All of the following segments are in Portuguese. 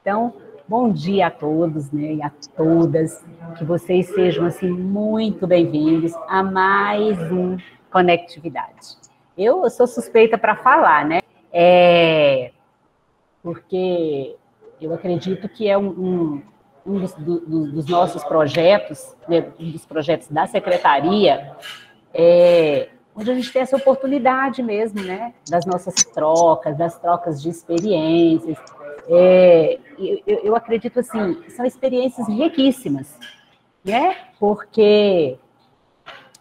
Então, bom dia a todos, né, e a todas, que vocês sejam, assim, muito bem-vindos a mais um Conectividade. Eu sou suspeita para falar, né, porque eu acredito que é um dos nossos projetos, né, um dos projetos da Secretaria, onde a gente tem essa oportunidade mesmo, né, das trocas de experiências. Eu acredito assim, são experiências riquíssimas, né, porque,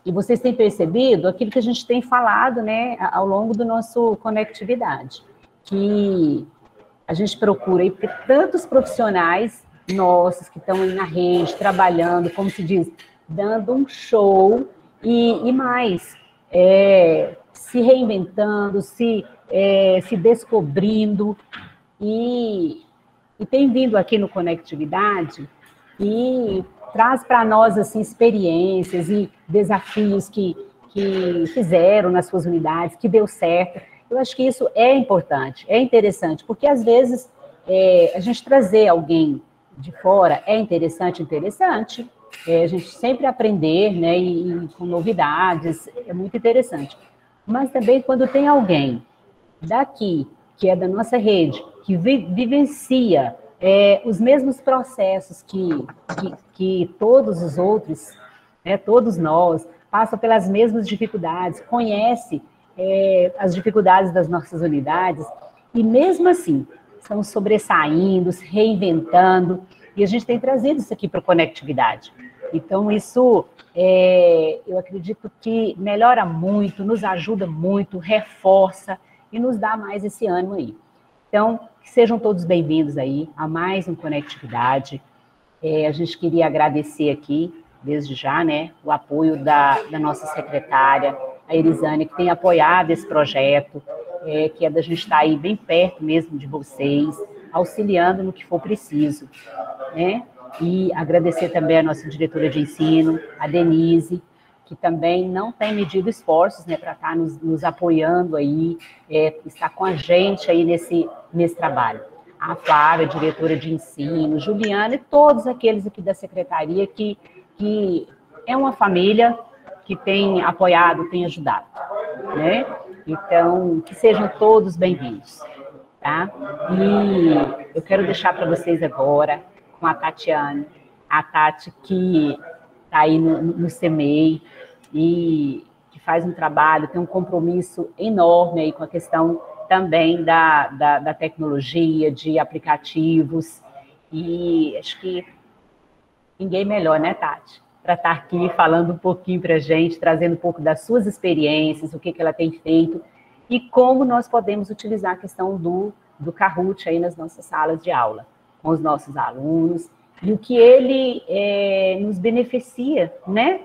e vocês têm percebido aquilo que a gente tem falado, né, ao longo do nosso Conectividade, que a gente procura aí ter tantos profissionais nossos que estão aí na rede, trabalhando, como se diz, dando um show e mais, se reinventando, se descobrindo e tem vindo aqui no Conectividade e traz para nós assim, experiências e desafios que fizeram nas suas unidades, que deu certo. Eu acho que isso é importante, é interessante, porque às vezes a gente trazer alguém de fora é interessante, a gente sempre aprender, né, e com novidades, é muito interessante. Mas também quando tem alguém daqui, que é da nossa rede, que vivencia os mesmos processos que todos os outros, né, todos nós, passa pelas mesmas dificuldades, conhece as dificuldades das nossas unidades, e mesmo assim, estão sobressaindo, se reinventando, e a gente tem trazido isso aqui para a Conectividade. Então, isso, eu acredito que melhora muito, nos ajuda muito, reforça, e nos dá mais esse ânimo aí. Então, que sejam todos bem-vindos aí a mais um Conectividade. A gente queria agradecer aqui, desde já, né, o apoio da nossa secretária, a Elisânia, que tem apoiado esse projeto, que é da gente estar aí bem perto mesmo de vocês, auxiliando no que for preciso, né? E agradecer também a nossa diretora de ensino, a Denise, que também não tem medido esforços, né, para estar nos apoiando aí, estar com a gente aí nesse trabalho. A Flávia, diretora de ensino, Juliana e todos aqueles aqui da secretaria que é uma família que tem apoiado, tem ajudado, né? Então, que sejam todos bem-vindos, tá? E eu quero deixar para vocês agora com a Tatiane, a Tati que está aí no CEMEI e que faz um trabalho, tem um compromisso enorme aí com a questão também da tecnologia, de aplicativos, e acho que ninguém melhor, né, Tati? Para estar aqui falando um pouquinho para a gente, trazendo um pouco das suas experiências, o que ela tem feito e como nós podemos utilizar a questão do Kahoot aí nas nossas salas de aula, com os nossos alunos, e o que ele nos beneficia, né?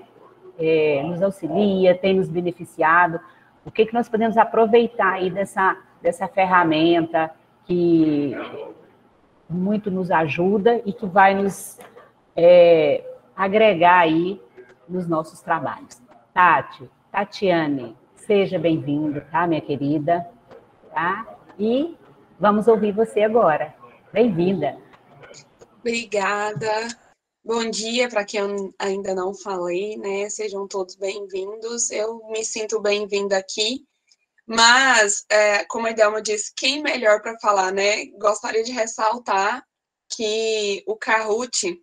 Nos auxilia, tem nos beneficiado, o que nós podemos aproveitar aí dessa ferramenta que muito nos ajuda e que vai nos agregar aí nos nossos trabalhos. Tatiane, seja bem-vinda, tá, minha querida? Tá? E vamos ouvir você agora. Bem-vinda. Obrigada. Bom dia para quem eu ainda não falei, né? Sejam todos bem-vindos. Eu me sinto bem-vinda aqui, mas, como a Idelma disse, quem melhor para falar, né? Gostaria de ressaltar que o Kahoot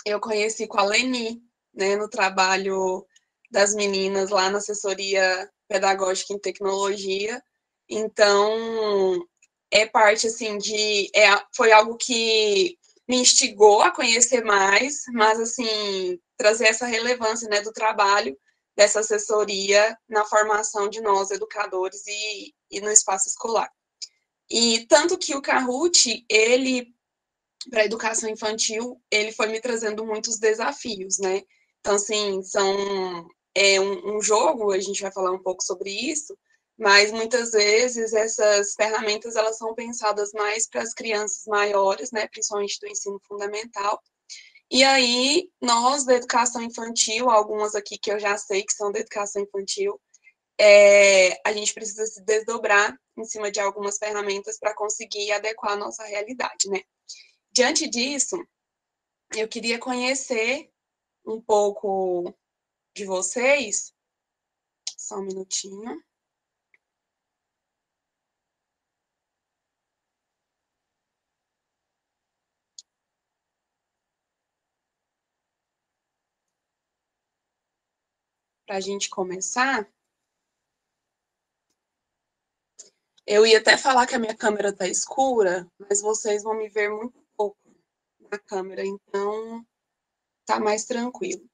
eu conheci com a Leni, né, no trabalho das meninas lá na assessoria pedagógica em tecnologia. Então, é parte, assim, foi algo que me instigou a conhecer mais, mas, assim, trazer essa relevância, né, do trabalho dessa assessoria na formação de nós, educadores, e no espaço escolar. E tanto que o Kahoot, ele para a educação infantil, ele foi me trazendo muitos desafios, né? Então, assim, é um jogo, a gente vai falar um pouco sobre isso, mas muitas vezes essas ferramentas, elas são pensadas mais para as crianças maiores, né? Principalmente do ensino fundamental. E aí, nós da educação infantil, algumas aqui que eu já sei que são da educação infantil, a gente precisa se desdobrar em cima de algumas ferramentas para conseguir adequar a nossa realidade, né? Diante disso, eu queria conhecer um pouco de vocês. Só um minutinho. Para a gente começar, eu ia até falar que a minha câmera está escura, mas vocês vão me ver muito pouco na câmera, então tá mais tranquilo.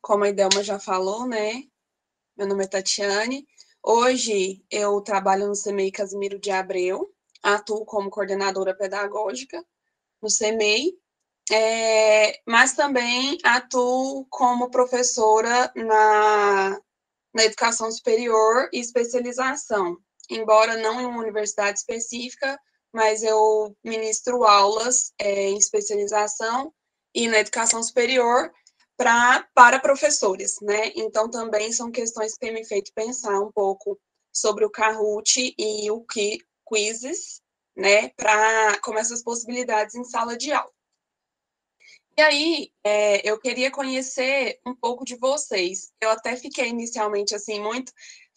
Como a Idelma já falou, né? Meu nome é Tatiane. Hoje eu trabalho no CMEI Casimiro de Abreu, atuo como coordenadora pedagógica no CMEI, mas também atuo como professora na educação superior e especialização, embora não em uma universidade específica, mas eu ministro aulas em especialização e na educação superior para professores, né? Então, também são questões que têm me feito pensar um pouco sobre o Kahoot e o Quizzes, né? Como essas possibilidades em sala de aula. E aí, eu queria conhecer um pouco de vocês. Eu até fiquei inicialmente, assim,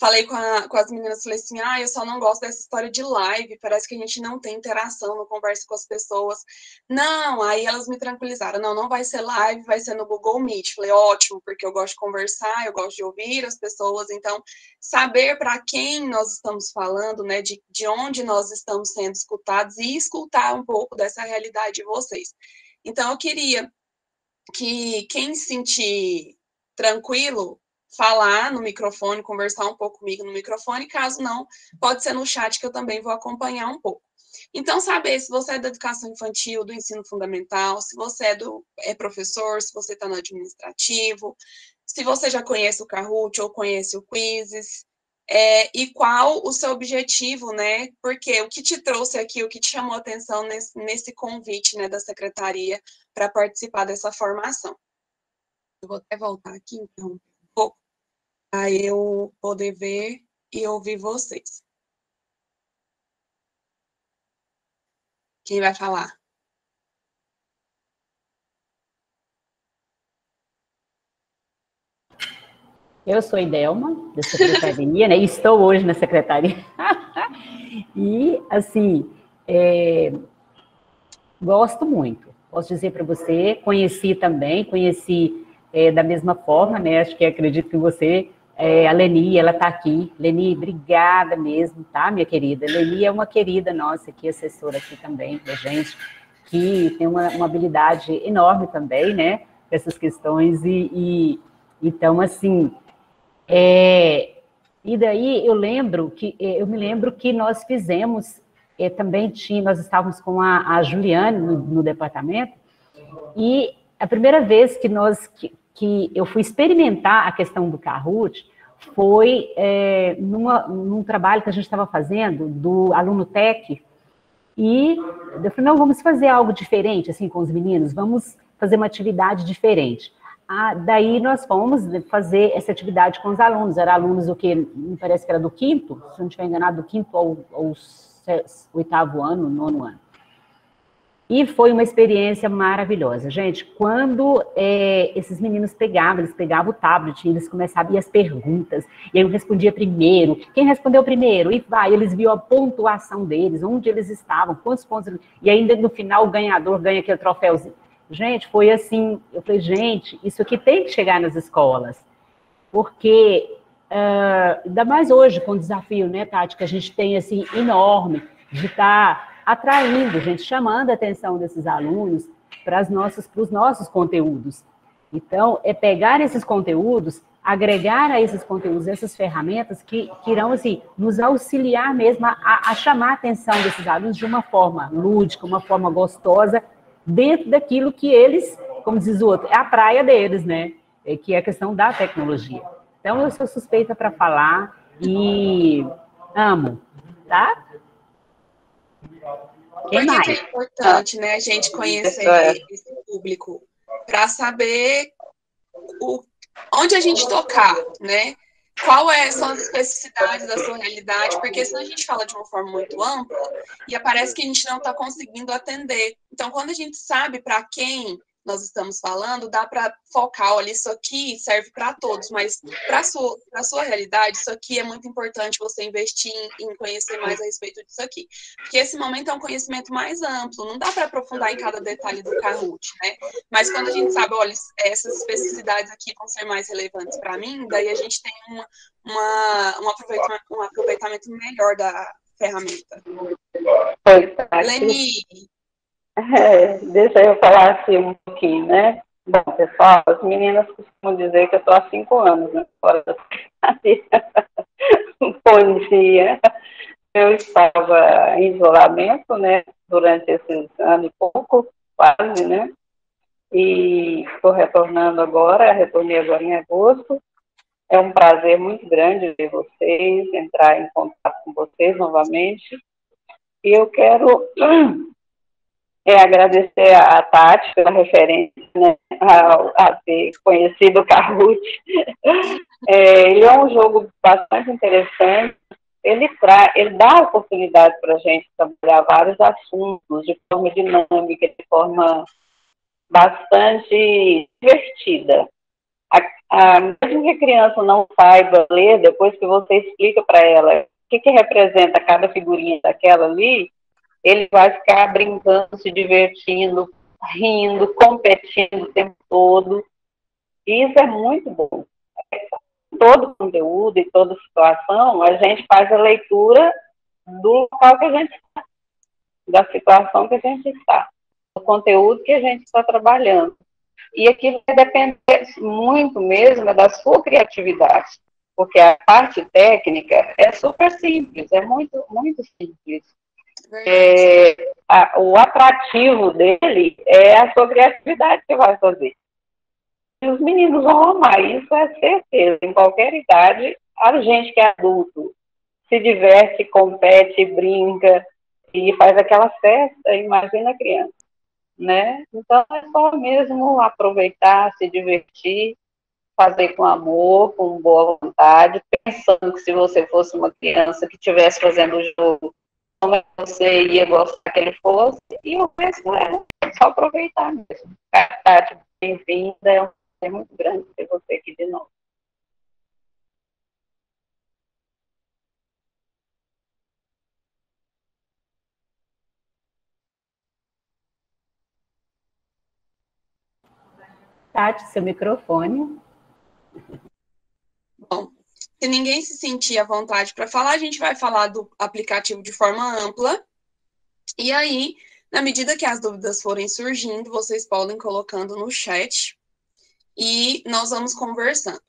falei com as meninas, falei assim, eu só não gosto dessa história de live, parece que a gente não tem interação, não conversa com as pessoas. Não, aí elas me tranquilizaram, não vai ser live, vai ser no Google Meet. Falei, ótimo, porque eu gosto de conversar, eu gosto de ouvir as pessoas, então, saber para quem nós estamos falando, né, de onde nós estamos sendo escutados e escutar um pouco dessa realidade de vocês. Então, eu queria que quem se sentir tranquilo, falar no microfone, conversar um pouco comigo no microfone, caso não, pode ser no chat que eu também vou acompanhar um pouco. Então, saber se você é da educação infantil, do ensino fundamental, se você é professor, se você está no administrativo, se você já conhece o Kahoot ou conhece o Quizzes, e qual o seu objetivo, né? Porque o que te trouxe aqui, o que te chamou a atenção nesse convite, né, da secretaria para participar dessa formação. Eu vou até voltar aqui, então, um pouco, para eu poder ver e ouvir vocês. Quem vai falar? Eu sou Idelma, da secretaria, né? Estou hoje na secretaria. E, assim, gosto muito. Posso dizer para você, conheci da mesma forma, né? Acho que acredito que você, a Leni, ela está aqui. Leni, obrigada mesmo, tá, minha querida? Leni é uma querida nossa aqui, assessora aqui também da gente, que tem uma habilidade enorme também, né? Essas questões então, assim, e daí eu me lembro que nós fizemos, nós estávamos com a Juliane no departamento, e a primeira vez que eu fui experimentar a questão do Kahoot foi num trabalho que a gente estava fazendo do Aluno Tech, e eu falei, não, vamos fazer algo diferente, assim, com os meninos, vamos fazer uma atividade diferente. Daí nós fomos fazer essa atividade com os alunos. Eram alunos me parece que era do quinto, se não estiver enganado, do quinto ao 8º ano, 9º ano. E foi uma experiência maravilhosa. Gente, quando esses meninos eles pegavam o tablet, e eles começavam as perguntas, e eu respondia primeiro, quem respondeu primeiro? E eles viam a pontuação deles, onde eles estavam, quantos pontos, e ainda no final o ganhador ganha aquele troféuzinho. Gente, foi assim, eu falei, gente, isso aqui tem que chegar nas escolas, porque, ainda mais hoje, com o desafio, né, Tati, que a gente tem, assim, enorme, de estar atraindo, gente, chamando a atenção desses alunos para os nossos conteúdos. Então, pegar esses conteúdos, agregar a esses conteúdos, essas ferramentas que irão, assim, nos auxiliar mesmo a chamar a atenção desses alunos de uma forma lúdica, uma forma gostosa, dentro daquilo que eles, como diz o outro, é a praia deles, né? Que é a questão da tecnologia. Então, eu sou suspeita para falar e amo, tá? Por que é importante, né, a gente conhecer esse público? Para saber onde a gente tocar, né? Quais são as especificidades da sua realidade, porque senão a gente fala de uma forma muito ampla e parece que a gente não está conseguindo atender. Então, quando a gente sabe para quem nós estamos falando, dá para focar, olha, isso aqui serve para todos, mas para a sua realidade, isso aqui é muito importante você investir em conhecer mais a respeito disso aqui. Porque esse momento é um conhecimento mais amplo, não dá para aprofundar em cada detalhe do Kahoot, né? Mas quando a gente sabe, olha, essas especificidades aqui vão ser mais relevantes para mim, daí a gente tem um aproveitamento melhor da ferramenta. Leni, deixa eu falar assim um pouquinho, né? Bom, pessoal, as meninas costumam dizer que eu estou há 5 anos, né? Fora da Bom dia. Eu estava em isolamento, né? Durante esses anos e pouco, quase, né? E estou retornando agora, retornei agora em agosto. É um prazer muito grande ver vocês, entrar em contato com vocês novamente. E eu quero agradecer a Tati pela referência, né, a ter conhecido o Kahoot. Ele é um jogo bastante interessante. Ele dá oportunidade para a gente trabalhar vários assuntos de forma dinâmica, de forma bastante divertida. Mesmo que a criança não saiba ler, depois que você explica para ela o que representa cada figurinha daquela ali, ele vai ficar brincando, se divertindo, rindo, competindo o tempo todo. E isso é muito bom. Todo conteúdo e toda situação, a gente faz a leitura do local que a gente está, da situação que a gente está, do conteúdo que a gente está trabalhando. E aquilo vai depender muito mesmo da sua criatividade, porque a parte técnica é super simples, é muito, muito simples. O atrativo dele é a sua criatividade que vai fazer. E os meninos vão amar, isso é certeza. Em qualquer idade, a gente que é adulto se diverte, compete, brinca e faz aquela festa, imagina a criança, né? Então é só mesmo aproveitar, se divertir, fazer com amor, com boa vontade, pensando que se você fosse uma criança que estivesse fazendo o jogo, como você ia gostar que ele fosse, e o resto é só aproveitar mesmo. Tati, bem-vinda, é um prazer muito grande ter você aqui de novo. Tati, seu microfone. Bom, se ninguém se sentir à vontade para falar, a gente vai falar do aplicativo de forma ampla. E aí, na medida que as dúvidas forem surgindo, vocês podem colocando no chat e nós vamos conversando.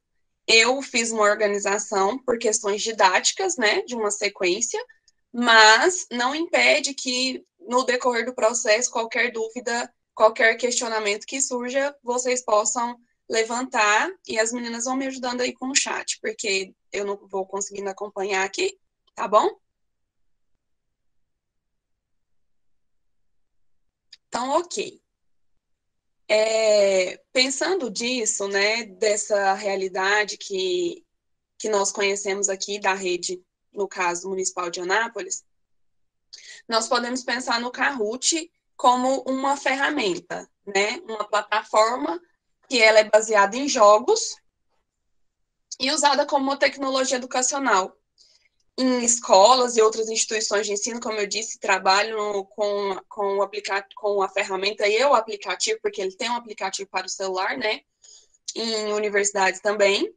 Eu fiz uma organização por questões didáticas, né, de uma sequência, mas não impede que no decorrer do processo, qualquer dúvida, qualquer questionamento que surja, vocês possam levantar e as meninas vão me ajudando aí com o chat, porque eu não vou conseguindo acompanhar aqui, tá bom? Então, ok. Pensando disso, né, dessa realidade que nós conhecemos aqui da rede, no caso municipal de Anápolis, nós podemos pensar no Kahoot como uma ferramenta, né, uma plataforma que ela é baseada em jogos e usada como uma tecnologia educacional. Em escolas e outras instituições de ensino, como eu disse, trabalham com a ferramenta e o aplicativo, porque ele tem um aplicativo para o celular, né? Em universidades também.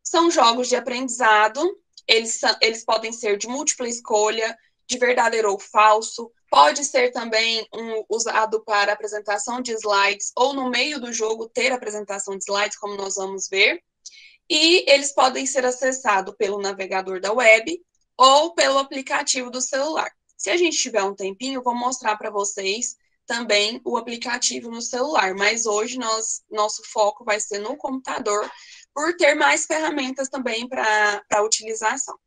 São jogos de aprendizado, eles podem ser de múltipla escolha, de verdadeiro ou falso, pode ser também usado para apresentação de slides, ou no meio do jogo ter apresentação de slides, como nós vamos ver. E eles podem ser acessados pelo navegador da web, ou pelo aplicativo do celular. Se a gente tiver um tempinho, eu vou mostrar para vocês também o aplicativo no celular, mas hoje nosso foco vai ser no computador, por ter mais ferramentas também para utilização.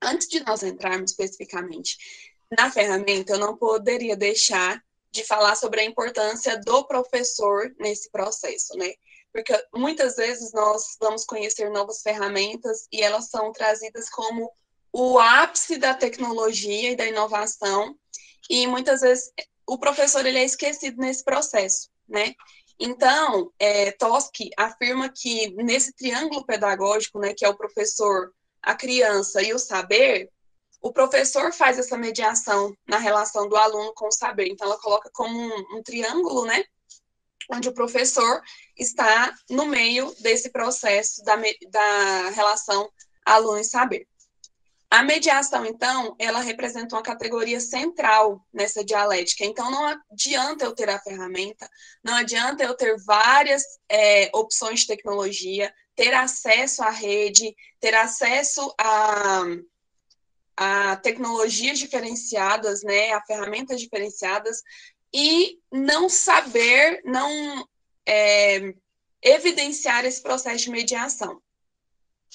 Antes de nós entrarmos especificamente na ferramenta, eu não poderia deixar de falar sobre a importância do professor nesse processo, né? porque muitas vezes nós vamos conhecer novas ferramentas e elas são trazidas como o ápice da tecnologia e da inovação, e muitas vezes o professor ele é esquecido nesse processo, né? Então, Tversky afirma que nesse triângulo pedagógico, né, que é o professor, a criança e o saber, o professor faz essa mediação na relação do aluno com o saber. Então, ela coloca como um triângulo, né, onde o professor está no meio desse processo da relação aluno e saber. A mediação, então, ela representa uma categoria central nessa dialética. Então, não adianta eu ter a ferramenta, não adianta eu ter várias opções de tecnologia, ter acesso à rede, ter acesso a tecnologias diferenciadas, né, a ferramentas diferenciadas, e não saber, não evidenciar esse processo de mediação.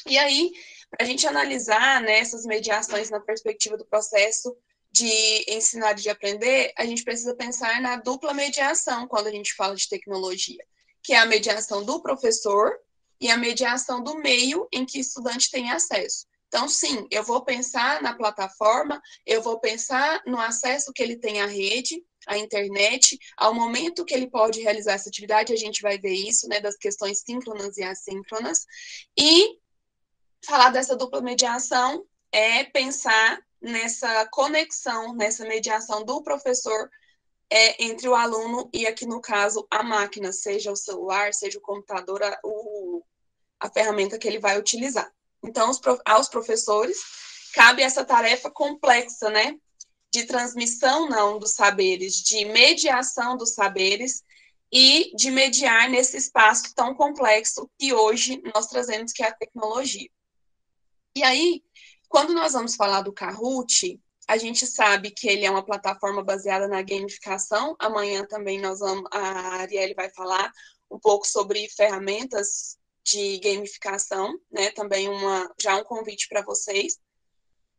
E aí, para a gente analisar, né, essas mediações na perspectiva do processo de ensinar e de aprender, a gente precisa pensar na dupla mediação quando a gente fala de tecnologia, que é a mediação do professor e a mediação do meio em que o estudante tem acesso. Então, sim, eu vou pensar na plataforma, eu vou pensar no acesso que ele tem à rede, à internet, ao momento que ele pode realizar essa atividade, a gente vai ver isso, né, das questões síncronas e assíncronas, e falar dessa dupla mediação é pensar nessa conexão, nessa mediação do professor entre o aluno e, aqui no caso, a máquina, seja o celular, seja o computador, a ferramenta que ele vai utilizar. Então, aos professores, cabe essa tarefa complexa, né, de transmissão, não, dos saberes, de mediação dos saberes e de mediar nesse espaço tão complexo que hoje nós trazemos, que é a tecnologia. E aí, quando nós vamos falar do Kahoot, a gente sabe que ele é uma plataforma baseada na gamificação. Amanhã também a Arielle vai falar um pouco sobre ferramentas de gamificação, né? Também já um convite para vocês.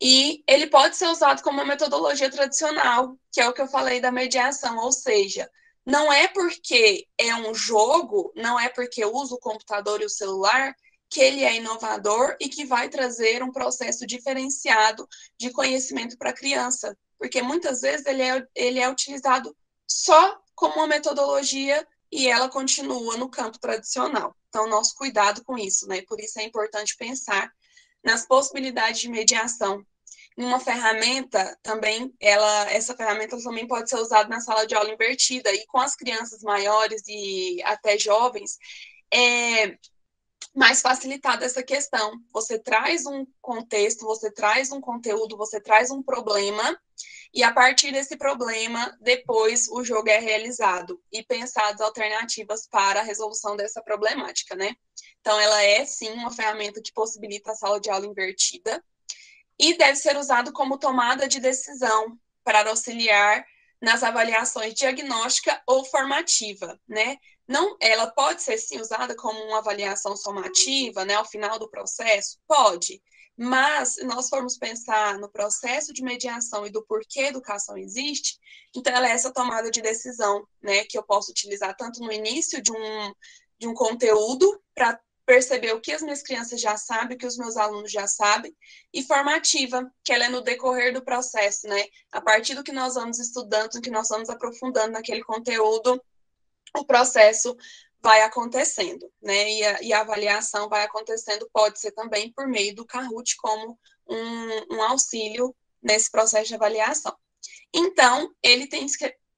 E ele pode ser usado como uma metodologia tradicional, que é o que eu falei da mediação, ou seja, não é porque é um jogo, não é porque eu uso o computador e o celular que ele é inovador e que vai trazer um processo diferenciado de conhecimento para a criança, porque muitas vezes ele é utilizado só como uma metodologia e ela continua no campo tradicional. Então, nosso cuidado com isso, né? Por isso é importante pensar nas possibilidades de mediação. Uma ferramenta também, essa ferramenta também pode ser usada na sala de aula invertida, e com as crianças maiores e até jovens, mais facilitada essa questão. Você traz um contexto, você traz um conteúdo, você traz um problema, e a partir desse problema, depois o jogo é realizado e pensadas alternativas para a resolução dessa problemática, né? Então, ela é, sim, uma ferramenta que possibilita a sala de aula invertida e deve ser usado como tomada de decisão para auxiliar nas avaliações diagnóstica ou formativa, né? Não, ela pode ser, sim, usada como uma avaliação somativa, né, ao final do processo? Pode, mas se nós formos pensar no processo de mediação e do porquê a educação existe, então ela é essa tomada de decisão, né, que eu posso utilizar tanto no início de um conteúdo, para perceber o que as minhas crianças já sabem, o que os meus alunos já sabem, e formativa, que ela é no decorrer do processo, né, a partir do que nós vamos estudando, do que nós vamos aprofundando naquele conteúdo, o processo vai acontecendo, né? E a avaliação vai acontecendo, pode ser também por meio do Kahoot como um auxílio nesse processo de avaliação. Então, ele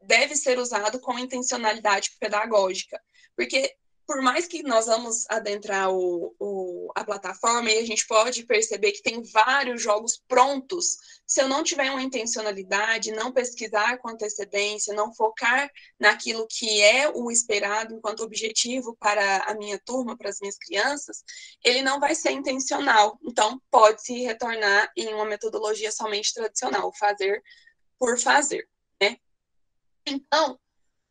deve ser usado com intencionalidade pedagógica, porque por mais que nós vamos adentrar a plataforma e a gente pode perceber que tem vários jogos prontos, se eu não tiver uma intencionalidade, não pesquisar com antecedência, não focar naquilo que é o esperado enquanto objetivo para a minha turma, para as minhas crianças, ele não vai ser intencional. Então, pode se retornar em uma metodologia somente tradicional, fazer por fazer, né? Então,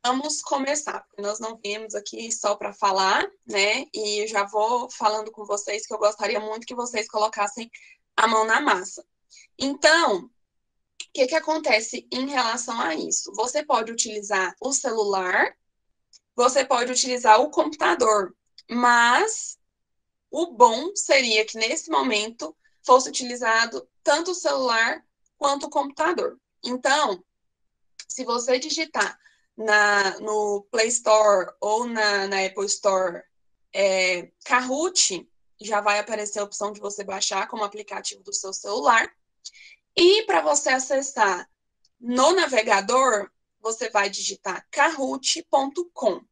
vamos começar, porque nós não viemos aqui só para falar, né? E já vou falando com vocês que eu gostaria muito que vocês colocassem a mão na massa. Então, o que acontece em relação a isso? Você pode utilizar o celular, você pode utilizar o computador. mas o bom seria que, nesse momento, fosse utilizado tanto o celular quanto o computador. Então, se você digitar no Play Store ou na Apple Store Kahoot, já vai aparecer a opção de você baixar como aplicativo do seu celular. E para você acessar no navegador, você vai digitar kahoot.com,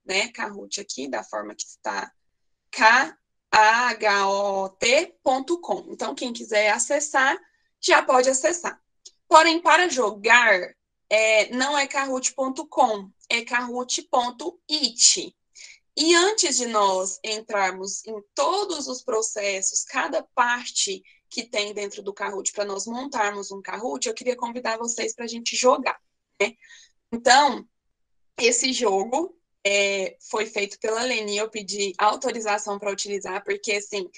né? Kahoot aqui, da forma que está Kahoot.com. Então, quem quiser acessar, já pode acessar. Porém, para jogar, não é kahoot.com, é kahoot.it. E antes de nós entrarmos em todos os processos, cada parte que tem dentro do Kahoot, para nós montarmos um Kahoot, eu queria convidar vocês para a gente jogar, né? Então, esse jogo foi feito pela Leni, eu pedi autorização para utilizar, porque, assim,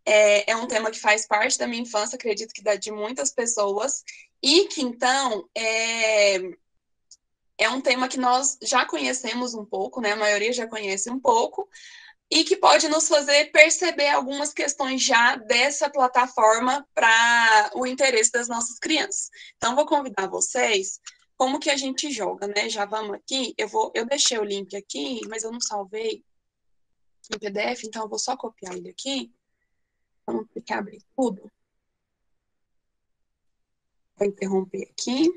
é um tema que faz parte da minha infância, acredito que da de muitas pessoas, e que, então, é um tema que nós já conhecemos um pouco, né? A maioria já conhece um pouco, e que pode nos fazer perceber algumas questões já dessa plataforma para o interesse das nossas crianças. Então, vou convidar vocês, como que a gente joga, né? Já vamos aqui, eu deixei o link aqui, mas eu não salvei em PDF, então eu vou só copiar ele aqui. Vamos ter que abrir tudo. Vou interromper aqui,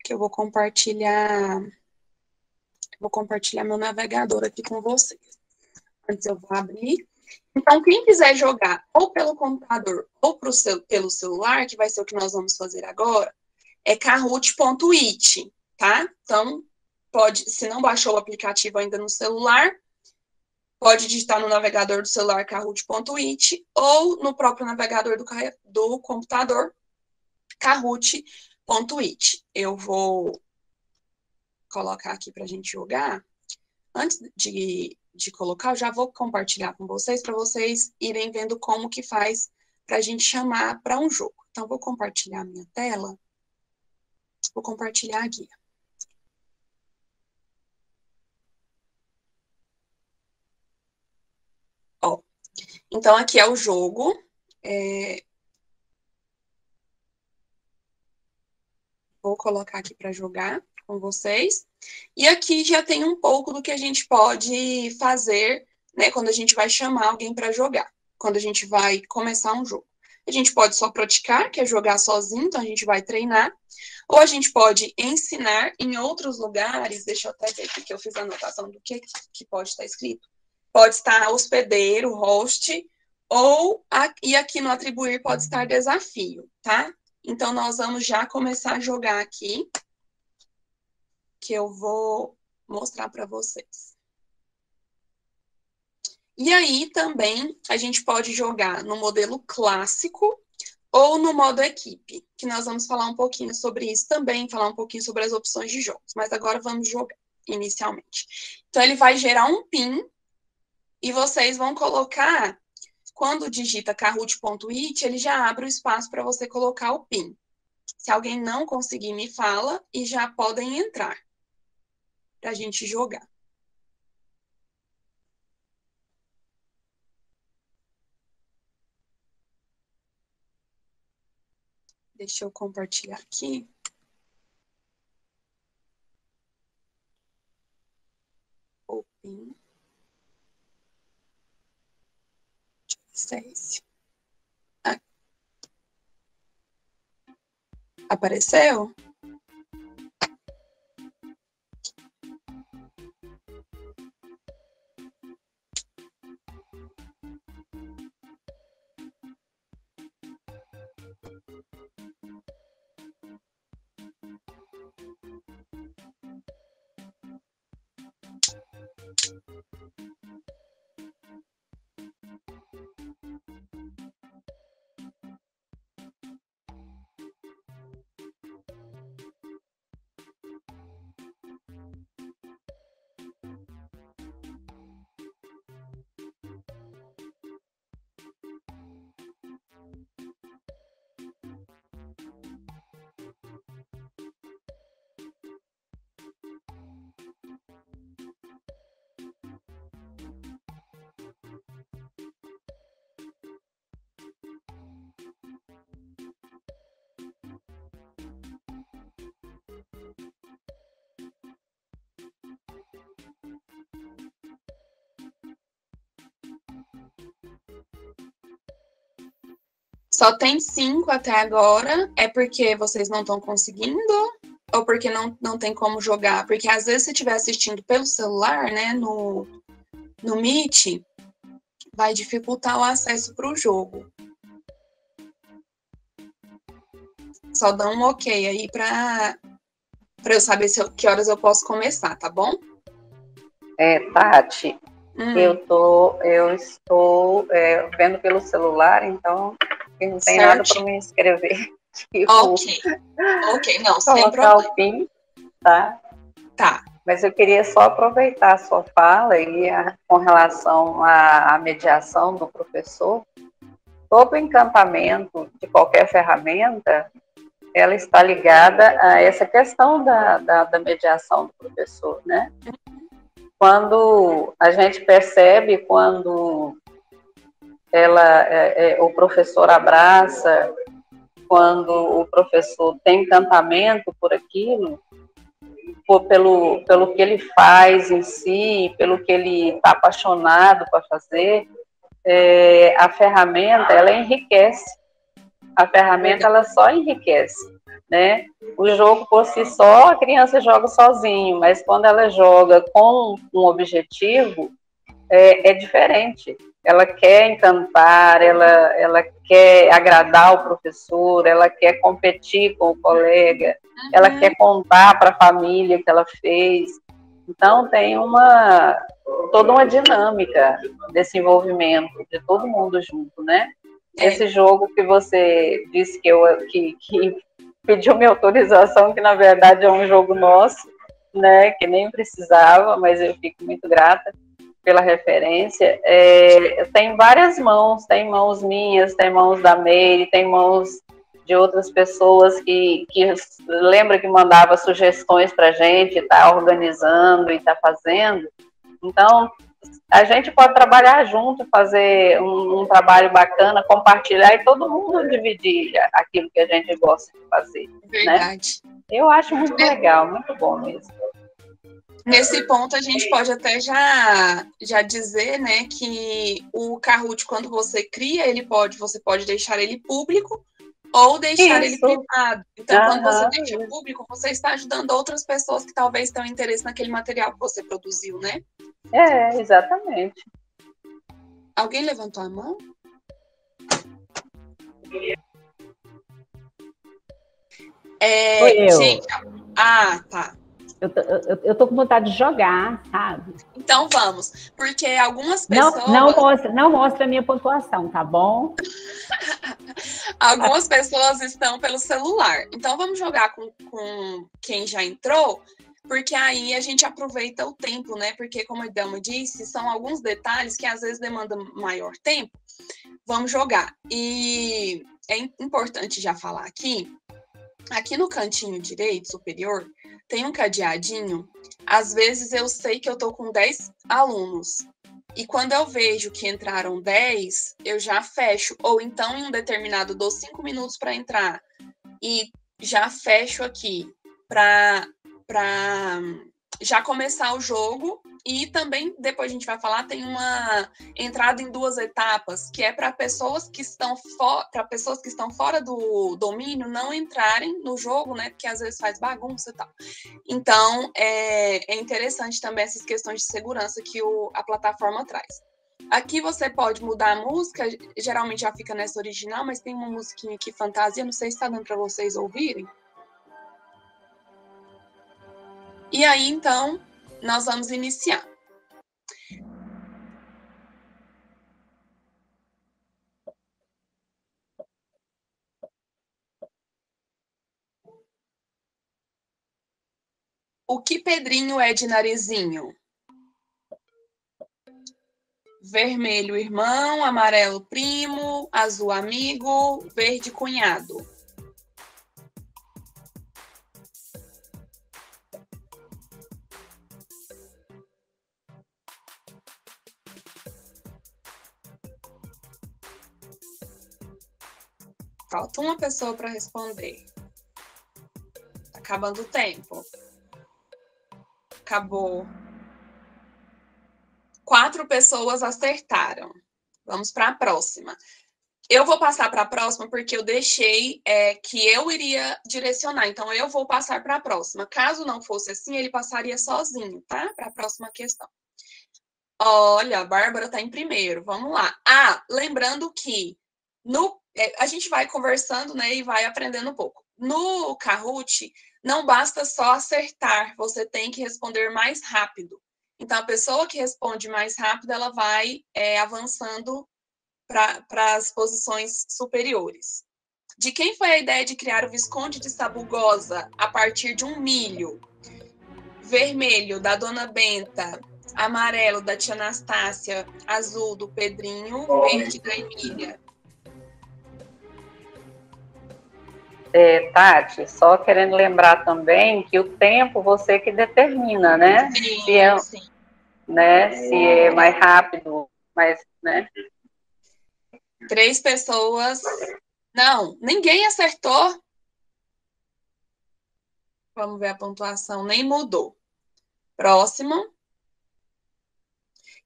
que eu vou compartilhar meu navegador aqui com vocês. Antes eu vou abrir. Então, quem quiser jogar ou pelo computador ou pelo celular, que vai ser o que nós vamos fazer agora, é kahoot.it, tá? Então, se não baixou o aplicativo ainda no celular, pode digitar no navegador do celular kahoot.it ou no próprio navegador do computador, kahoot.it. Eu vou colocar aqui para a gente jogar. Antes de colocar, eu já vou compartilhar com vocês, para vocês irem vendo como que faz para a gente chamar para um jogo. Então, vou compartilhar a minha tela. Vou compartilhar a guia. Ó, então, aqui é o jogo. Vou colocar aqui para jogar com vocês. E aqui já tem um pouco do que a gente pode fazer, né, quando a gente vai chamar alguém para jogar, quando a gente vai começar um jogo. A gente pode só praticar, que é jogar sozinho, então a gente vai treinar. Ou a gente pode ensinar em outros lugares, deixa eu até ver aqui que eu fiz a anotação do que pode estar escrito. Pode estar hospedeiro, host, e aqui no atribuir pode estar desafio, tá? Então, nós vamos já começar a jogar aqui, que eu vou mostrar para vocês. E aí, também, a gente pode jogar no modelo clássico ou no modo equipe, que nós vamos falar um pouquinho sobre isso também, falar um pouquinho sobre as opções de jogos. Mas agora vamos jogar, inicialmente. Então, ele vai gerar um PIN e vocês vão colocar, quando digita kahoot.it, ele já abre o espaço para você colocar o PIN. Se alguém não conseguir, me fala e já podem entrar para a gente jogar. Deixa eu compartilhar aqui. Open. Deixa eu ver se apareceu? Só tem 5 até agora. É porque vocês não estão conseguindo? Ou porque não tem como jogar? Porque às vezes se estiver assistindo pelo celular, né, no Meet, vai dificultar o acesso para o jogo. Só dá um ok aí para eu saber que horas eu posso começar, tá bom? Tati, eu estou vendo pelo celular, então não tem nada para me inscrever. Ok, não, sem colocar problema. o PIN, tá? Tá. Mas eu queria só aproveitar a sua fala com relação à mediação do professor. Todo encantamento de qualquer ferramenta, ela está ligada a essa questão da mediação do professor, né? Quando a gente percebe, quando o professor abraça, quando o professor tem encantamento por aquilo, pelo que ele faz em si, pelo que ele está apaixonado para fazer, a ferramenta, ela enriquece. A ferramenta, ela só enriquece, né? O jogo por si só, a criança joga sozinho, mas quando ela joga com um objetivo, é diferente. Ela quer encantar, ela quer agradar o professor, ela quer competir com o colega, ela quer contar para a família que ela fez. Então, tem toda uma dinâmica desse envolvimento de todo mundo junto, né? Esse jogo que você disse que pediu minha autorização, que na verdade é um jogo nosso, né? Que nem precisava, mas eu fico muito grata pela referência. Tem várias mãos, tem mãos minhas, tem mãos da Meire, tem mãos de outras pessoas que lembra que mandava sugestões para a gente estar organizando e estar fazendo. Então, a gente pode trabalhar junto, fazer um trabalho bacana, compartilhar e todo mundo dividir aquilo que a gente gosta de fazer. Verdade. Né? Eu acho muito legal, muito bom mesmo. Nesse ponto, a gente pode até já dizer, né, que o Kahoot, quando você cria, você pode deixar ele público ou deixar ele privado. Então, quando você deixa público, você está ajudando outras pessoas que talvez tenham interesse naquele material que você produziu, né? Exatamente. Alguém levantou a mão? Foi eu. Gente, tá. Eu tô com vontade de jogar, sabe? Então vamos, porque algumas pessoas... Não mostra a minha pontuação, tá bom? Algumas pessoas estão pelo celular. Então vamos jogar com quem já entrou, porque aí a gente aproveita o tempo, né? Porque, como a Delma disse, são alguns detalhes que às vezes demandam maior tempo. Vamos jogar. E é importante já falar aqui no cantinho direito superior, tem um cadeadinho. Às vezes eu sei que eu tô com 10 alunos. E quando eu vejo que entraram 10, eu já fecho. Ou então, em um determinado, dou 5 minutos para entrar. E já fecho aqui para já começar o jogo. E também, depois a gente vai falar, tem uma entrada em 2 etapas, que é para pessoas que estão fora do domínio não entrarem no jogo, né? Porque às vezes faz bagunça e tal. Então, é interessante também essas questões de segurança que a plataforma traz. Aqui você pode mudar a música, geralmente já fica nessa original, mas tem uma musiquinha aqui, fantasia, não sei se está dando para vocês ouvirem. E aí, então, nós vamos iniciar. O que Pedrinho é de narizinho? Vermelho, irmão, amarelo, primo, azul, amigo, verde, cunhado. Falta uma pessoa para responder. Tá acabando o tempo. Acabou. 4 pessoas acertaram. Vamos para a próxima. Eu vou passar para a próxima porque eu deixei que eu iria direcionar. Então, eu vou passar para a próxima. Caso não fosse assim, ele passaria sozinho, tá? Para a próxima questão. Olha, a Bárbara está em primeiro. Vamos lá. Lembrando que a gente vai conversando, né, e vai aprendendo um pouco. No Kahoot, não basta só acertar, você tem que responder mais rápido. Então, a pessoa que responde mais rápido, ela vai avançando para as posições superiores. De quem foi a ideia de criar o Visconde de Sabugosa a partir de um milho? Vermelho, da Dona Benta. Amarelo, da tia Anastácia. Azul, do Pedrinho. Verde, da Emília. Tati, só querendo lembrar também que o tempo você que determina, né? Sim, sim. Né? Se é mais rápido, né? 3 pessoas. Não, ninguém acertou. Vamos ver a pontuação, nem mudou. Próximo.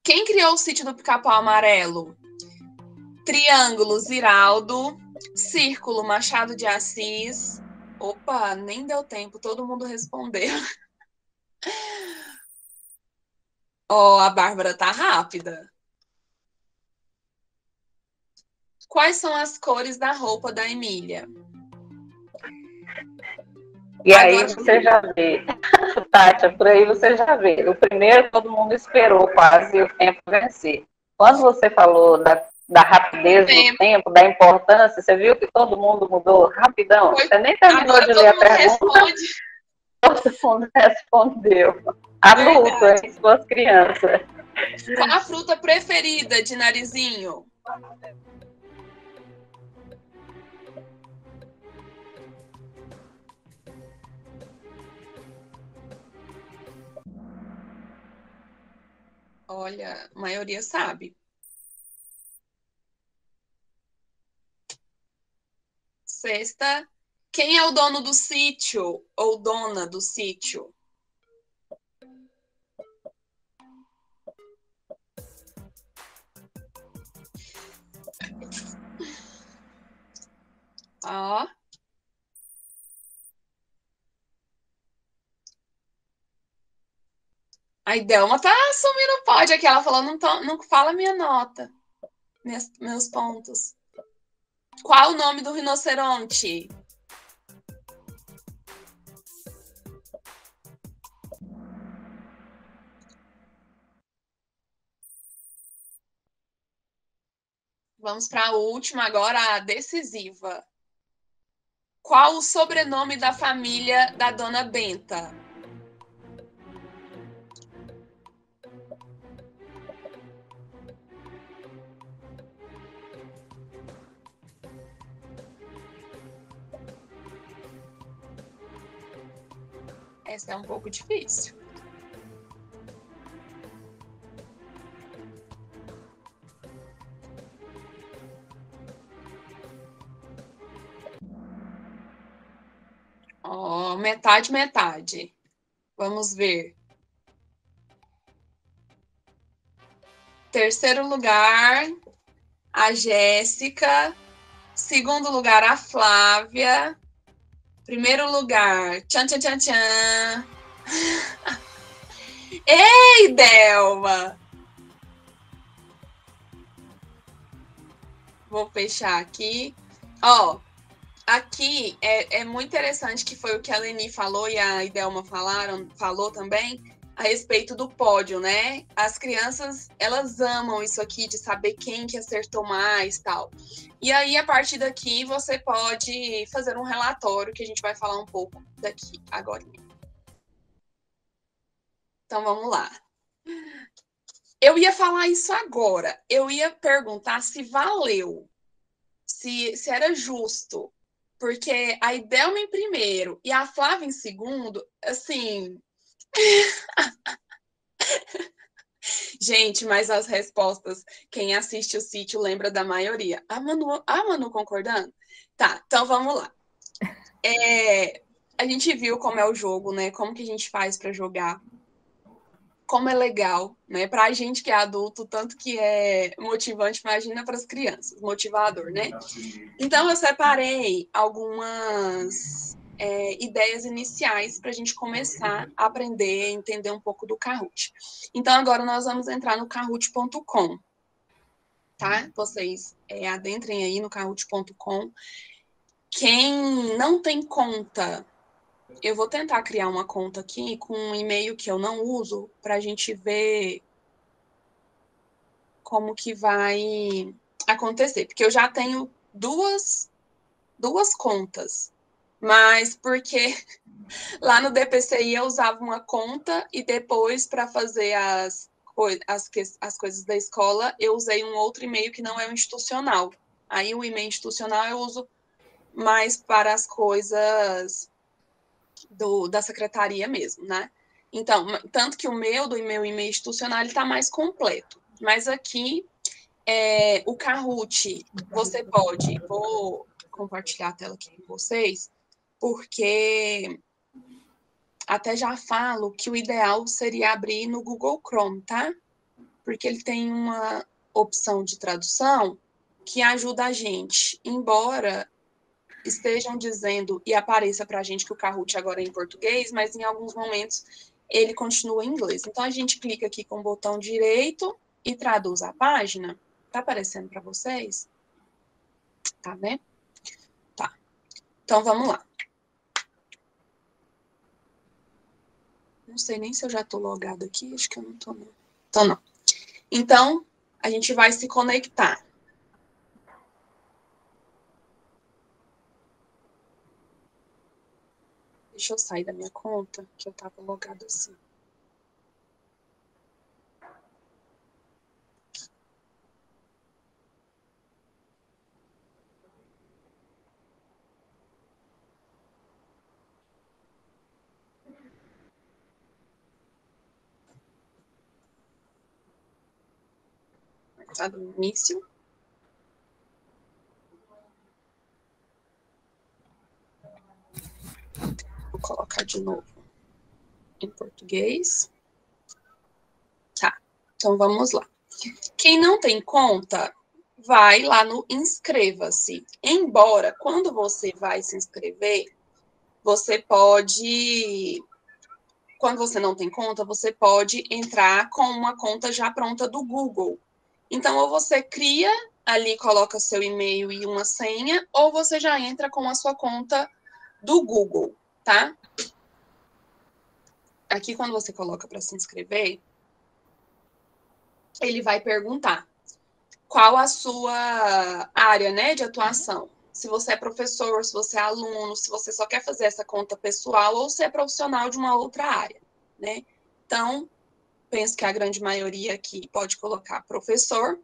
Quem criou o sítio do Pica-Pau Amarelo? Triângulo, Ziraldo. Círculo, Machado de Assis. Opa, nem deu tempo, todo mundo respondeu. A Bárbara tá rápida. Quais são as cores da roupa da Emília? E aí você já vê, Tati, por aí você já vê. O primeiro todo mundo esperou quase o tempo vencer. Quando você falou da rapidez do tempo, da importância, você viu que todo mundo mudou rapidão? Você nem terminou de ler a pergunta. Todo mundo respondeu. Adulto, hein? Suas crianças. Qual a fruta preferida de Narizinho? Olha, a maioria sabe. Sexta. Quem é o dono do sítio ou dona do sítio? Ó. A Idelma tá assumindo o pódio aqui. Ela falou, não fala minha nota. Meus pontos. Qual o nome do rinoceronte? Vamos para a última agora, a decisiva. Qual o sobrenome da família da Dona Benta? Essa é um pouco difícil. Metade, metade. Vamos ver. Terceiro lugar, a Jéssica. Segundo lugar, a Flávia. Primeiro lugar, tchan, tchan, tchan, tchan. Ei, Delma! Vou fechar aqui. Aqui é muito interessante que foi o que a Leni falou e a Idelma falou também a respeito do pódio, né? As crianças, elas amam isso aqui de saber quem que acertou mais, tal. E aí, a partir daqui, você pode fazer um relatório que a gente vai falar um pouco daqui, agora. Então, vamos lá. Eu ia falar isso agora. Eu ia perguntar se valeu, se era justo. Porque a Idelma em primeiro e a Flávia em segundo, assim... Gente, mas as respostas, quem assiste o sítio lembra da maioria. A Manu concordando? Tá, então vamos lá. A gente viu como é o jogo, né? Como que a gente faz para jogar. como é legal, né? Para a gente que é adulto, tanto que é motivante, imagina para as crianças, motivador, né? Então, eu separei algumas ideias iniciais para a gente começar a aprender, entender um pouco do Kahoot. Então, agora nós vamos entrar no kahoot.com, tá? Vocês adentrem aí no kahoot.com. Quem não tem conta, eu vou tentar criar uma conta aqui com um e-mail que eu não uso para a gente ver como que vai acontecer. Porque eu já tenho duas contas, mas porque lá no DPCI eu usava uma conta e depois para fazer as coisas da escola eu usei um outro e-mail que não é o institucional. Aí o e-mail institucional eu uso mais para as coisas da secretaria mesmo, né? Então, tanto que o meu e-mail institucional ele está mais completo. Mas aqui, o Kahoot, você pode... Vou compartilhar a tela aqui com vocês, porque até já falo que o ideal seria abrir no Google Chrome, tá? Porque ele tem uma opção de tradução que ajuda a gente, embora estejam dizendo e apareça para a gente que o Kahoot agora é em português, mas em alguns momentos ele continua em inglês. Então, a gente clica aqui com o botão direito e traduz a página. Tá aparecendo para vocês? Tá, né? Tá. Então, vamos lá. Não sei nem se eu já estou logada aqui, acho que eu não estou, não. Então, não. Então, a gente vai se conectar. Deixa eu sair da minha conta, que eu estava logada assim. Tá no início. Vou colocar de novo em português. Tá, então vamos lá. Quem não tem conta, vai lá no inscreva-se. Embora, quando você vai se inscrever, você pode... Quando você não tem conta, você pode entrar com uma conta já pronta do Google. Então, ou você cria ali, coloca seu e-mail e uma senha, ou você já entra com a sua conta do Google, tá? Aqui, quando você coloca para se inscrever, ele vai perguntar qual a sua área, né, de atuação. Se você é professor, se você é aluno, se você só quer fazer essa conta pessoal ou se é profissional de uma outra área, né? Então, penso que a grande maioria aqui pode colocar professor,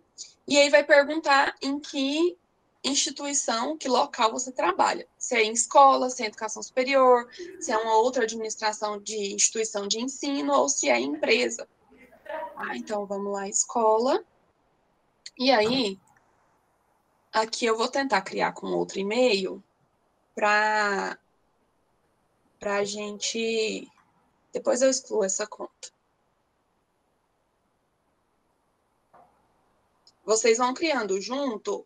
e aí vai perguntar em que instituição, que local você trabalha. Se é em escola, se é em educação superior, se é uma outra administração de instituição de ensino ou se é em empresa. Então, vamos lá, escola. E aí, aqui eu vou tentar criar com outro e-mail para a gente... Depois eu excluo essa conta. Vocês vão criando junto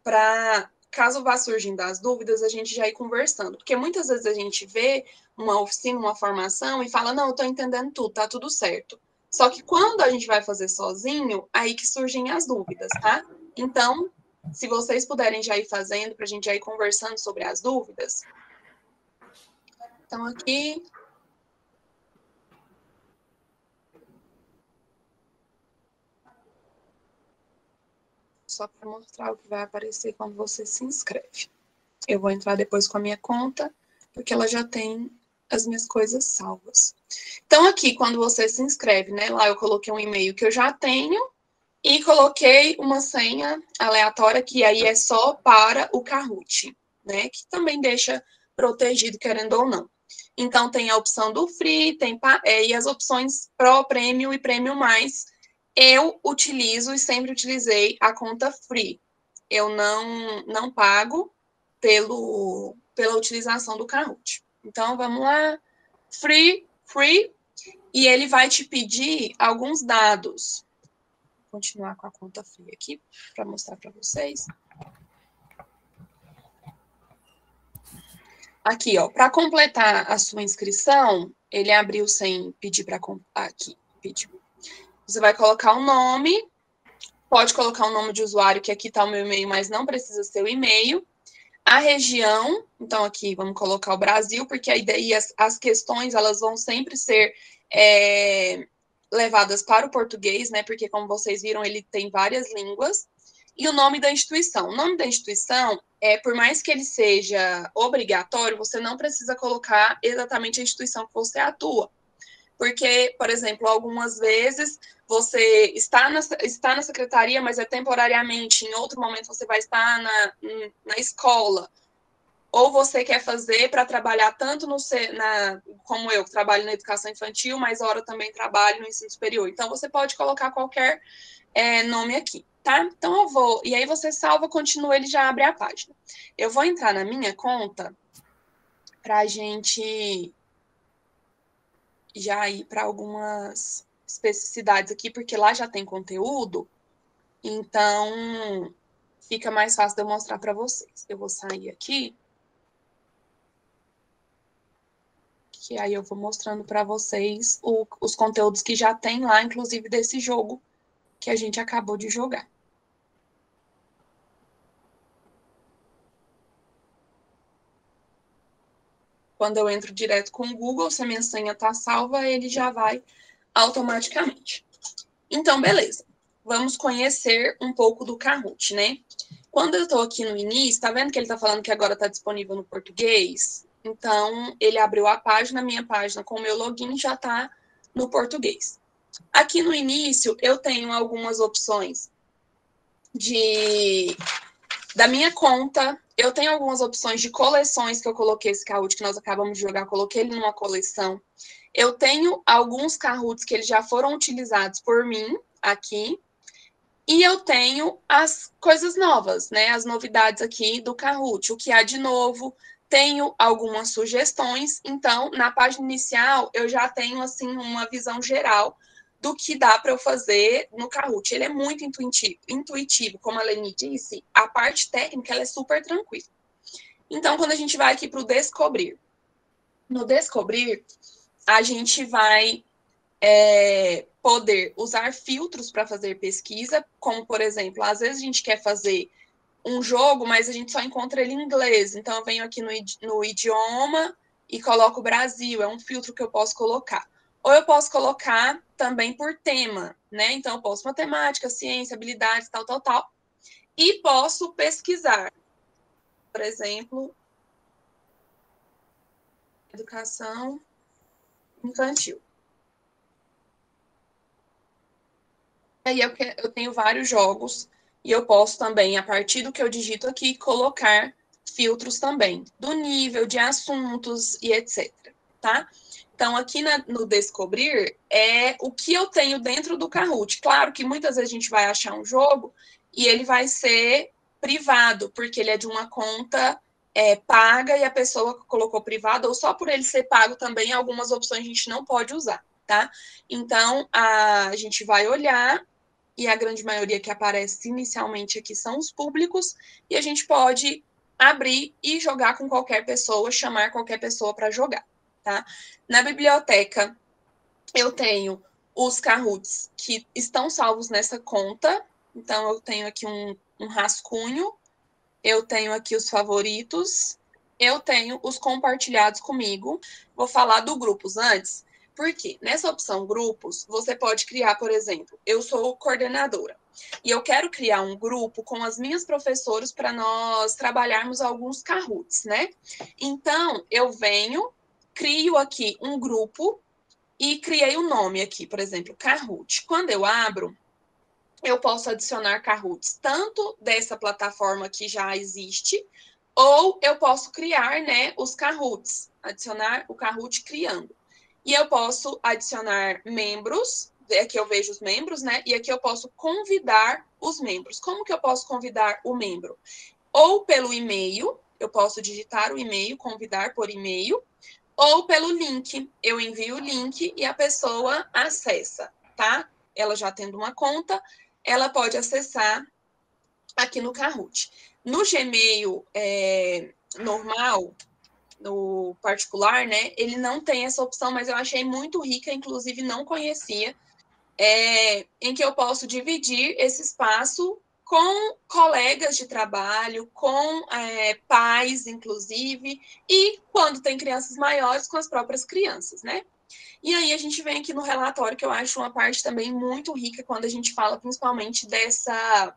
para, caso vá surgindo as dúvidas, a gente já ir conversando. Porque muitas vezes a gente vê uma oficina, uma formação e fala, não, eu estou entendendo tudo, tá tudo certo. Só que quando a gente vai fazer sozinho, aí que surgem as dúvidas, tá? Então, se vocês puderem já ir fazendo, para a gente já ir conversando sobre as dúvidas. Então, aqui... Só para mostrar o que vai aparecer quando você se inscreve. Eu vou entrar depois com a minha conta, porque ela já tem as minhas coisas salvas. Então, aqui, quando você se inscreve, né? Lá eu coloquei um e-mail que eu já tenho e coloquei uma senha aleatória, que aí é só para o Kahoot, né? Que também deixa protegido, querendo ou não. Então, tem a opção do Free, e as opções Pro, Premium e Premium+. Eu utilizo e sempre utilizei a conta Free. Eu não pago pela utilização do Kahoot. Então, vamos lá. Free. e ele vai te pedir alguns dados. Vou continuar com a conta fria aqui para mostrar para vocês. Aqui, ó, para completar a sua inscrição, ele abriu sem pedir para aqui, pediu. Você vai colocar o nome, pode colocar o nome de usuário, que aqui está o meu e-mail, mas não precisa ser o e-mail. A região, então aqui vamos colocar o Brasil, porque aí daí as questões, elas vão sempre ser levadas para o português, né? Porque, como vocês viram, ele tem várias línguas. E o nome da instituição. O nome da instituição, por mais que ele seja obrigatório, você não precisa colocar exatamente a instituição que você atua. Porque, por exemplo, algumas vezes você está na secretaria, mas é temporariamente, em outro momento você vai estar na escola. Ou você quer fazer para trabalhar tanto como eu, que trabalho na educação infantil, mas hora também trabalho no ensino superior. Então, você pode colocar qualquer nome aqui, tá? Então, eu vou... E aí, você salva, continua, ele já abre a página. Eu vou entrar na minha conta para a gente já ir para algumas especificidades aqui, porque lá já tem conteúdo, então fica mais fácil de eu mostrar para vocês. Eu vou sair aqui, que aí eu vou mostrando para vocês os conteúdos que já tem lá, inclusive desse jogo que a gente acabou de jogar. Quando eu entro direto com o Google, se a minha senha está salva, ele já vai automaticamente. Então, beleza. Vamos conhecer um pouco do Kahoot, né? Quando eu estou aqui no início, tá vendo que ele está falando que agora está disponível no português? Então, ele abriu a página, minha página com o meu login já está no português. Aqui no início, eu tenho algumas opções da minha conta. Eu tenho algumas opções de coleções que eu coloquei esse Kahoot que nós acabamos de jogar, coloquei ele numa coleção. Eu tenho alguns Kahoots que eles já foram utilizados por mim aqui. E eu tenho as coisas novas, né? As novidades aqui do Kahoot, o que há de novo. Tenho algumas sugestões. Então, na página inicial, eu já tenho, assim, uma visão geral do que dá para eu fazer no Kahoot. Ele é muito intuitivo, como a Leni disse, a parte técnica ela é super tranquila. Então, quando a gente vai aqui para o Descobrir, no Descobrir, a gente vai poder usar filtros para fazer pesquisa, como, por exemplo, às vezes a gente quer fazer um jogo, mas a gente só encontra ele em inglês. Então, eu venho aqui no idioma e coloco Brasil, é um filtro que eu posso colocar. Ou eu posso colocar também por tema, né? Então, eu posso matemática, ciência, habilidades, tal, tal, tal. E posso pesquisar. Por exemplo, educação infantil. Aí eu tenho vários jogos e eu posso também, a partir do que eu digito aqui, colocar filtros também, do nível, de assuntos e etc, tá? Então, aqui no Descobrir, é o que eu tenho dentro do Kahoot. Claro que muitas vezes a gente vai achar um jogo e ele vai ser privado, porque ele é de uma conta paga e a pessoa colocou privado, ou só por ele ser pago também, algumas opções a gente não pode usar, tá? Então, a gente vai olhar e a grande maioria que aparece inicialmente aqui são os públicos, e a gente pode abrir e jogar com qualquer pessoa, chamar qualquer pessoa para jogar, tá? Na biblioteca, eu tenho os Kahoots que estão salvos nessa conta, então eu tenho aqui um rascunho, eu tenho aqui os favoritos, eu tenho os compartilhados comigo. Vou falar do grupos antes, porque nessa opção grupos, você pode criar, por exemplo, eu sou coordenadora e eu quero criar um grupo com as minhas professoras para nós trabalharmos alguns Kahoots, né? Então, eu venho, crio aqui um grupo e criei um nome aqui, por exemplo, Kahoot. Quando eu abro, eu posso adicionar Kahoots tanto dessa plataforma que já existe, ou eu posso criar, né, os Kahoots, adicionar o Kahoot criando. E eu posso adicionar membros, aqui eu vejo os membros, né, e aqui eu posso convidar os membros. Como que eu posso convidar o membro? Ou pelo e-mail, eu posso digitar o e-mail, convidar por e-mail, ou pelo link. Eu envio o link e a pessoa acessa, tá? Ela já tendo uma conta, ela pode acessar aqui no Kahoot. No Gmail normal, no particular, né, ele não tem essa opção, mas eu achei muito rica, inclusive não conhecia, em que eu posso dividir esse espaço com colegas de trabalho, com pais, inclusive, e quando tem crianças maiores, com as próprias crianças, né? E aí a gente vem aqui no relatório, que eu acho uma parte também muito rica, quando a gente fala principalmente dessa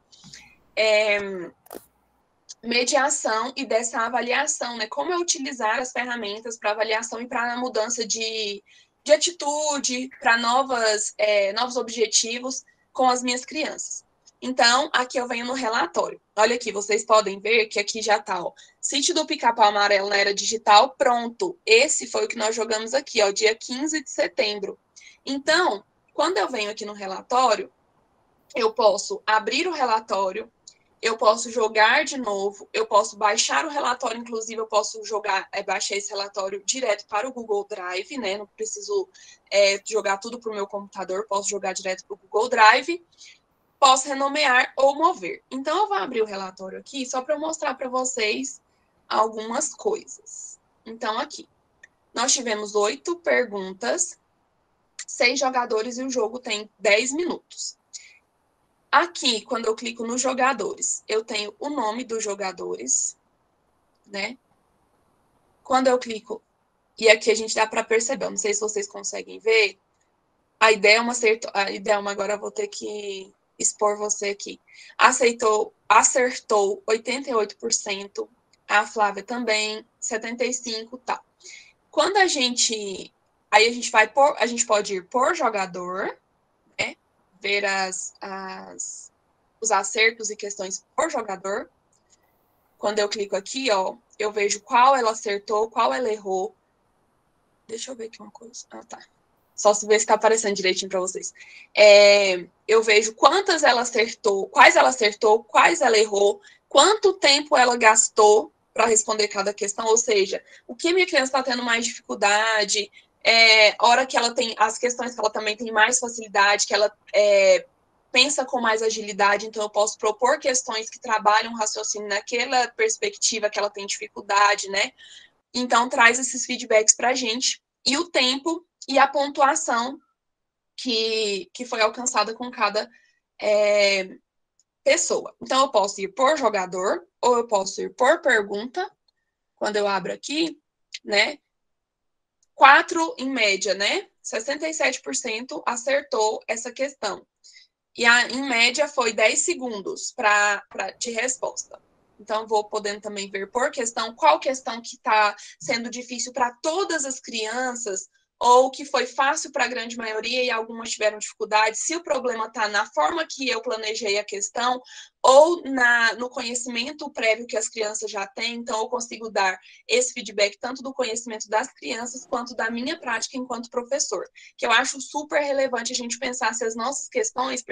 mediação e dessa avaliação, né? Como é utilizar as ferramentas para avaliação e para a mudança de atitude, para novos objetivos com as minhas crianças. Então, aqui eu venho no relatório. Olha aqui, vocês podem ver que aqui já está, ó, Sítio do Pica-Pau Amarelo na Era Digital, pronto. Esse foi o que nós jogamos aqui, ó, dia 15 de setembro. Então, quando eu venho aqui no relatório, eu posso abrir o relatório, eu posso jogar de novo, eu posso baixar o relatório, inclusive eu posso baixar esse relatório direto para o Google Drive, né? Não preciso jogar tudo para o meu computador, posso jogar direto para o Google Drive, posso renomear ou mover. Então, eu vou abrir o relatório aqui só para eu mostrar para vocês algumas coisas. Então, aqui, nós tivemos 8 perguntas, 6 jogadores e o jogo tem 10 minutos. Aqui, quando eu clico nos jogadores, eu tenho o nome dos jogadores, né? Quando eu clico, e aqui a gente dá para perceber, não sei se vocês conseguem ver, a Idelma agora eu vou ter que expor você aqui. Acertou 88%, a Flávia também, 75%, tá. Quando a gente pode ir por jogador, né? Ver os acertos e questões por jogador. Quando eu clico aqui, ó, eu vejo qual ela acertou, qual ela errou. Deixa eu ver aqui uma coisa. Ah, tá. Só se ver se está aparecendo direitinho para vocês. Eu vejo quantas ela acertou, quais ela errou, quanto tempo ela gastou para responder cada questão, ou seja, o que minha criança está tendo mais dificuldade, hora que ela tem as questões que ela também tem mais facilidade, que ela pensa com mais agilidade, então eu posso propor questões que trabalham o raciocínio naquela perspectiva que ela tem dificuldade, né? Então, traz esses feedbacks para a gente, e o tempo e a pontuação que foi alcançada com cada pessoa. Então, eu posso ir por jogador, ou eu posso ir por pergunta, quando eu abro aqui, né? 4 em média, né? 67% acertou essa questão. E em média foi 10 segundos de resposta. Então, vou podendo também ver por questão, qual questão que está sendo difícil para todas as crianças, ou que foi fácil para a grande maioria e algumas tiveram dificuldade, se o problema está na forma que eu planejei a questão, ou no conhecimento prévio que as crianças já têm. Então, eu consigo dar esse feedback tanto do conhecimento das crianças, quanto da minha prática enquanto professor, que eu acho super relevante a gente pensar se as nossas questões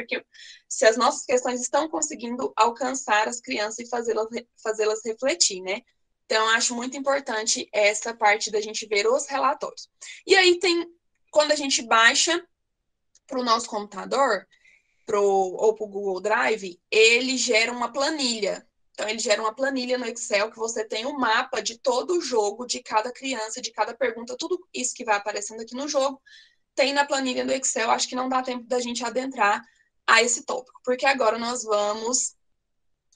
estão conseguindo alcançar as crianças e fazê-las refletir, né? Então, eu acho muito importante essa parte da gente ver os relatórios. E aí quando a gente baixa para o nosso computador, ou para o Google Drive, ele gera uma planilha. Então, ele gera uma planilha no Excel que você tem um mapa de todo o jogo, de cada criança, de cada pergunta, tudo isso que vai aparecendo aqui no jogo, tem na planilha do Excel. Acho que não dá tempo da gente adentrar a esse tópico, porque agora nós vamos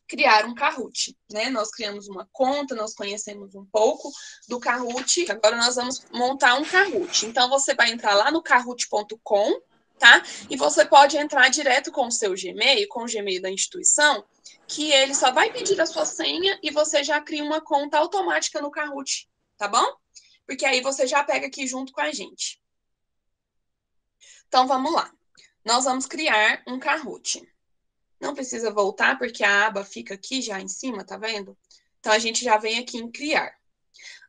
criar um Kahoot, né? Nós criamos uma conta, nós conhecemos um pouco do Kahoot, agora nós vamos montar um Kahoot. Então, você vai entrar lá no kahoot.com, tá? E você pode entrar direto com o seu Gmail, com o Gmail da instituição, que ele só vai pedir a sua senha e você já cria uma conta automática no Kahoot, tá bom? Porque aí você já pega aqui junto com a gente. Então, vamos lá. Nós vamos criar um Kahoot. Não precisa voltar, porque a aba fica aqui já em cima, tá vendo? Então, a gente já vem aqui em criar.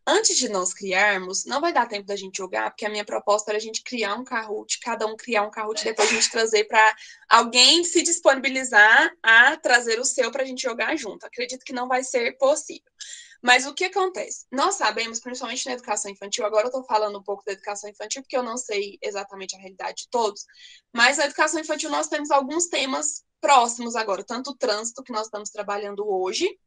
Antes de nós criarmos, não vai dar tempo da gente jogar, porque a minha proposta era a gente criar um Kahoot, cada um criar um Kahoot, depois a gente trazer para alguém se disponibilizar a trazer o seu para a gente jogar junto. Acredito que não vai ser possível. Mas o que acontece? Nós sabemos, principalmente na educação infantil, agora eu estou falando um pouco da educação infantil, porque eu não sei exatamente a realidade de todos, mas na educação infantil nós temos alguns temas próximos agora, tanto o trânsito, que nós estamos trabalhando hoje,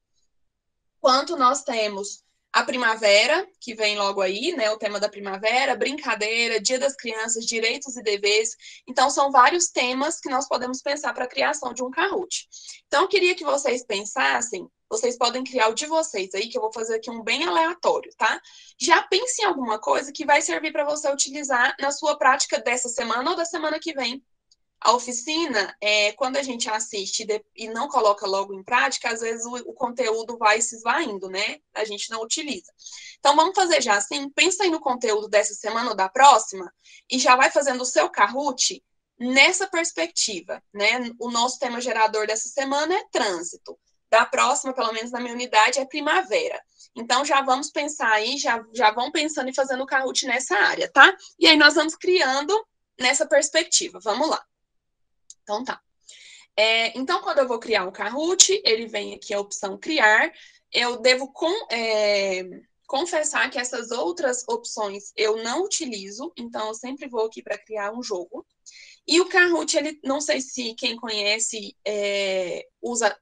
quanto nós temos a primavera, que vem logo aí, né, o tema da primavera, brincadeira, Dia das Crianças, direitos e deveres. Então, são vários temas que nós podemos pensar para a criação de um Kahoot. Então, eu queria que vocês pensassem, vocês podem criar o de vocês aí, que eu vou fazer aqui um bem aleatório, tá? Já pense em alguma coisa que vai servir para você utilizar na sua prática dessa semana ou da semana que vem. A oficina, quando a gente assiste e não coloca logo em prática, às vezes o conteúdo vai se esvaindo, né? A gente não utiliza. Então, vamos fazer já assim, pensa aí no conteúdo dessa semana ou da próxima e já vai fazendo o seu Kahoot nessa perspectiva, né? O nosso tema gerador dessa semana é trânsito. Da próxima, pelo menos na minha unidade, é primavera. Então, já vamos pensar aí, já vão pensando e fazendo o Kahoot nessa área, tá? E aí, nós vamos criando nessa perspectiva. Vamos lá. Então, tá. Então, quando eu vou criar um Kahoot, ele vem aqui a opção criar. Eu devo confessar que essas outras opções eu não utilizo, então eu sempre vou aqui para criar um jogo. E o Kahoot, ele, não sei se quem conhece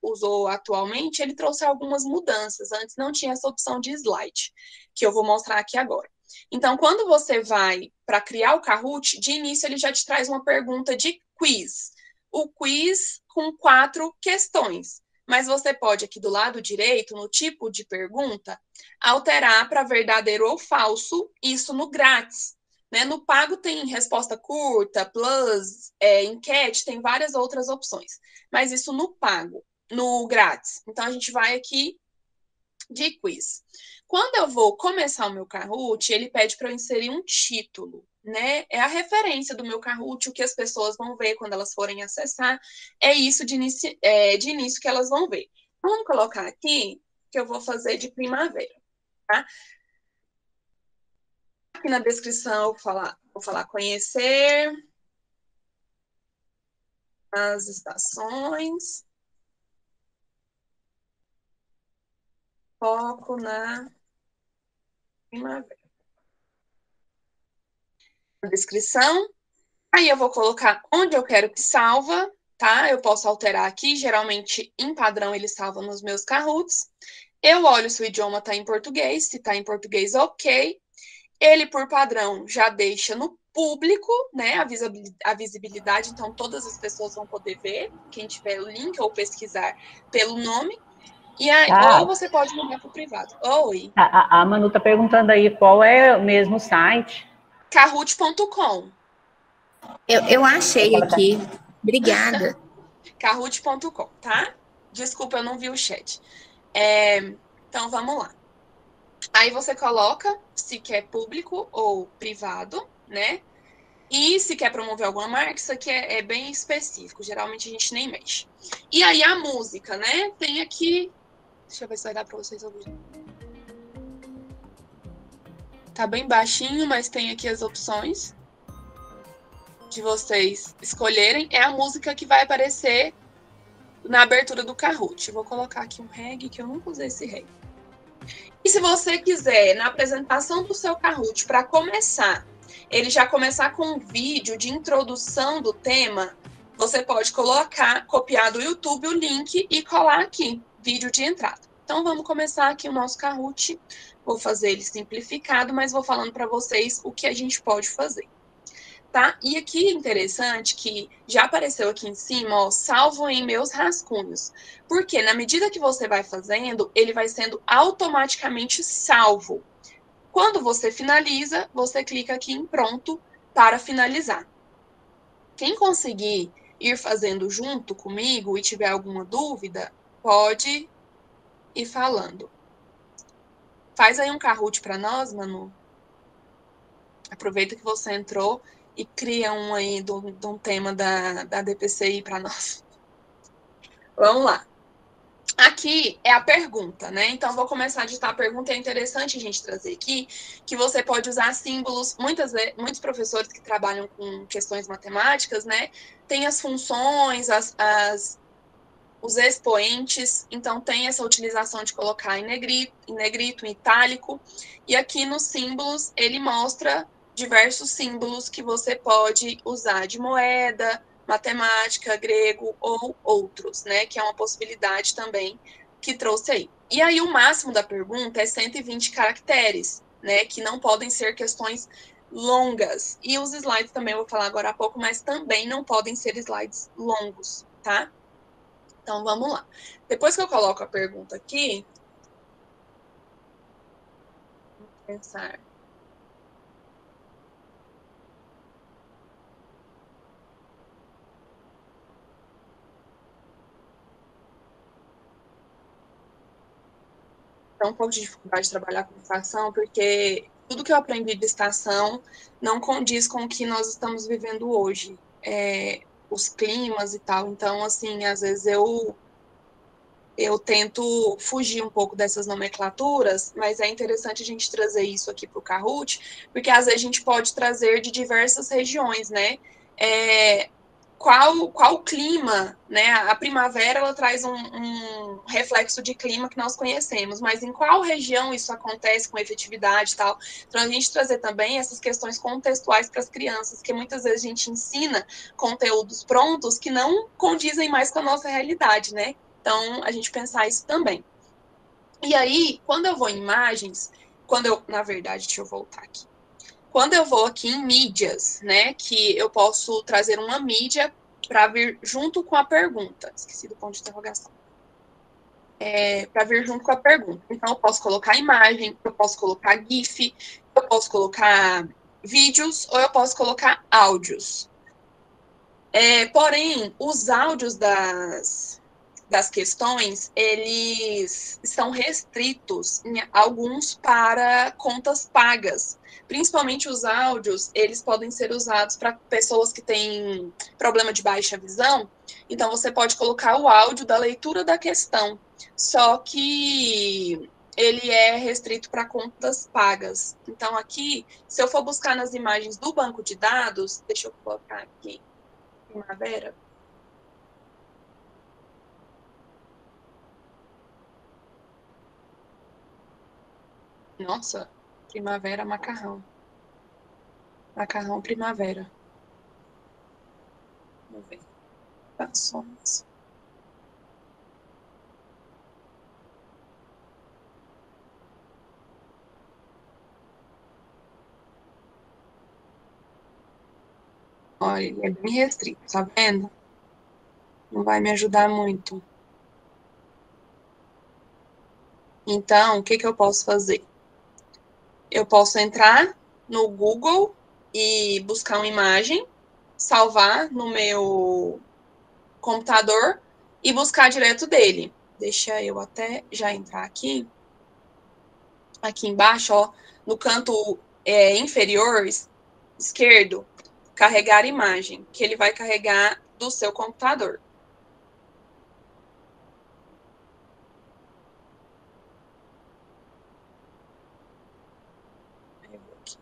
usou atualmente, ele trouxe algumas mudanças. Antes não tinha essa opção de slide, que eu vou mostrar aqui agora. Então, quando você vai para criar o Kahoot, de início ele já te traz uma pergunta de quiz. O quiz com 4 questões. Mas você pode, aqui do lado direito, no tipo de pergunta, alterar para verdadeiro ou falso, isso no grátis. Né? No pago tem resposta curta, plus, enquete, tem várias outras opções. Mas isso no pago, no grátis. Então, a gente vai aqui de quiz. Quando eu vou começar o meu Kahoot, ele pede para eu inserir um título. Né? É a referência do meu Kahoot, o que as pessoas vão ver quando elas forem acessar, é isso de início que elas vão ver. Vamos colocar aqui que eu vou fazer de primavera, tá? Aqui na descrição eu vou falar conhecer as estações, foco na primavera. Na descrição, aí eu vou colocar onde eu quero que salva, tá? Eu posso alterar aqui, geralmente em padrão ele salva nos meus Kahoots. Eu olho se o idioma está em português, se está em português, ok. Ele, por padrão, já deixa no público, né, a visibilidade, então todas as pessoas vão poder ver, quem tiver o link ou pesquisar pelo nome. E aí, ou você pode mudar para o privado. Oi. A Manu está perguntando aí qual é o mesmo site. Kahoot.com. Eu achei aqui. Obrigada. Kahoot.com, tá? Desculpa, eu não vi o chat. Então, vamos lá. Aí você coloca se quer público ou privado, né? E se quer promover alguma marca, isso aqui é bem específico. Geralmente a gente nem mexe. E aí a música, né? Tem aqui... Deixa eu ver se vai dar para vocês ouvirem. Tá bem baixinho, mas tem aqui as opções de vocês escolherem. É a música que vai aparecer na abertura do Kahoot. Vou colocar aqui um reggae, que eu nunca usei esse reggae. E se você quiser, na apresentação do seu Kahoot, para começar, ele já começar com um vídeo de introdução do tema, você pode copiar do YouTube o link e colar aqui, vídeo de entrada. Então, vamos começar aqui o nosso Kahoot. Vou fazer ele simplificado, mas vou falando para vocês o que a gente pode fazer. Tá? E aqui é interessante que já apareceu aqui em cima, ó, salvo em meus rascunhos. Porque na medida que você vai fazendo, ele vai sendo automaticamente salvo. Quando você finaliza, você clica aqui em pronto para finalizar. Quem conseguir ir fazendo junto comigo e tiver alguma dúvida, pode ir falando. Faz aí um Kahoot para nós, Manu. Aproveita que você entrou e cria um aí de um tema da DPCI para nós. Vamos lá. Aqui é a pergunta, né? Então, vou começar a digitar a pergunta. É interessante a gente trazer aqui que você pode usar símbolos. Muitos professores que trabalham com questões matemáticas, né? Tem as funções, os expoentes, então tem essa utilização de colocar em negrito, em itálico, e aqui nos símbolos ele mostra diversos símbolos que você pode usar de moeda, matemática, grego ou outros, né, que é uma possibilidade também que trouxe aí. E aí o máximo da pergunta é 120 caracteres, né, que não podem ser questões longas. E os slides também eu vou falar agora há pouco, mas também não podem ser slides longos, tá? Então, vamos lá. Depois que eu coloco a pergunta aqui, vamos pensar. Então, um pouco de dificuldade de trabalhar com estação, porque tudo que eu aprendi de estação não condiz com o que nós estamos vivendo hoje. Os climas e tal. Então, assim, às vezes eu tento fugir um pouco dessas nomenclaturas, mas é interessante a gente trazer isso aqui para o Kahoot, porque às vezes a gente pode trazer de diversas regiões, né? Qual o clima, né? A primavera, ela traz um reflexo de clima que nós conhecemos, mas em qual região isso acontece com efetividade e tal? Então, a gente trazer também essas questões contextuais para as crianças, que muitas vezes a gente ensina conteúdos prontos que não condizem mais com a nossa realidade, né? Então, a gente pensar isso também. E aí, quando eu vou em imagens, na verdade, deixa eu voltar aqui. Quando eu vou aqui em mídias, né, que eu posso trazer uma mídia para vir junto com a pergunta. Esqueci do ponto de interrogação. Para vir junto com a pergunta. Então, eu posso colocar imagem, eu posso colocar GIF, eu posso colocar vídeos ou eu posso colocar áudios. Porém, os áudios das questões, eles estão restritos, alguns para contas pagas. Principalmente os áudios, eles podem ser usados para pessoas que têm problema de baixa visão. Então, você pode colocar o áudio da leitura da questão, só que ele é restrito para contas pagas. Então, aqui, se eu for buscar nas imagens do banco de dados, deixa eu colocar aqui, primavera. Nossa, primavera, macarrão. Macarrão, primavera. Vamos ver. Ações. Olha, ele é bem restrito, tá vendo? Não vai me ajudar muito. Então, o que eu posso fazer? Eu posso entrar no Google e buscar uma imagem, salvar no meu computador e buscar direto dele. Deixa eu até já entrar aqui. Aqui embaixo, ó, no canto inferior esquerdo, carregar imagem, que ele vai carregar do seu computador. Eu vou aqui.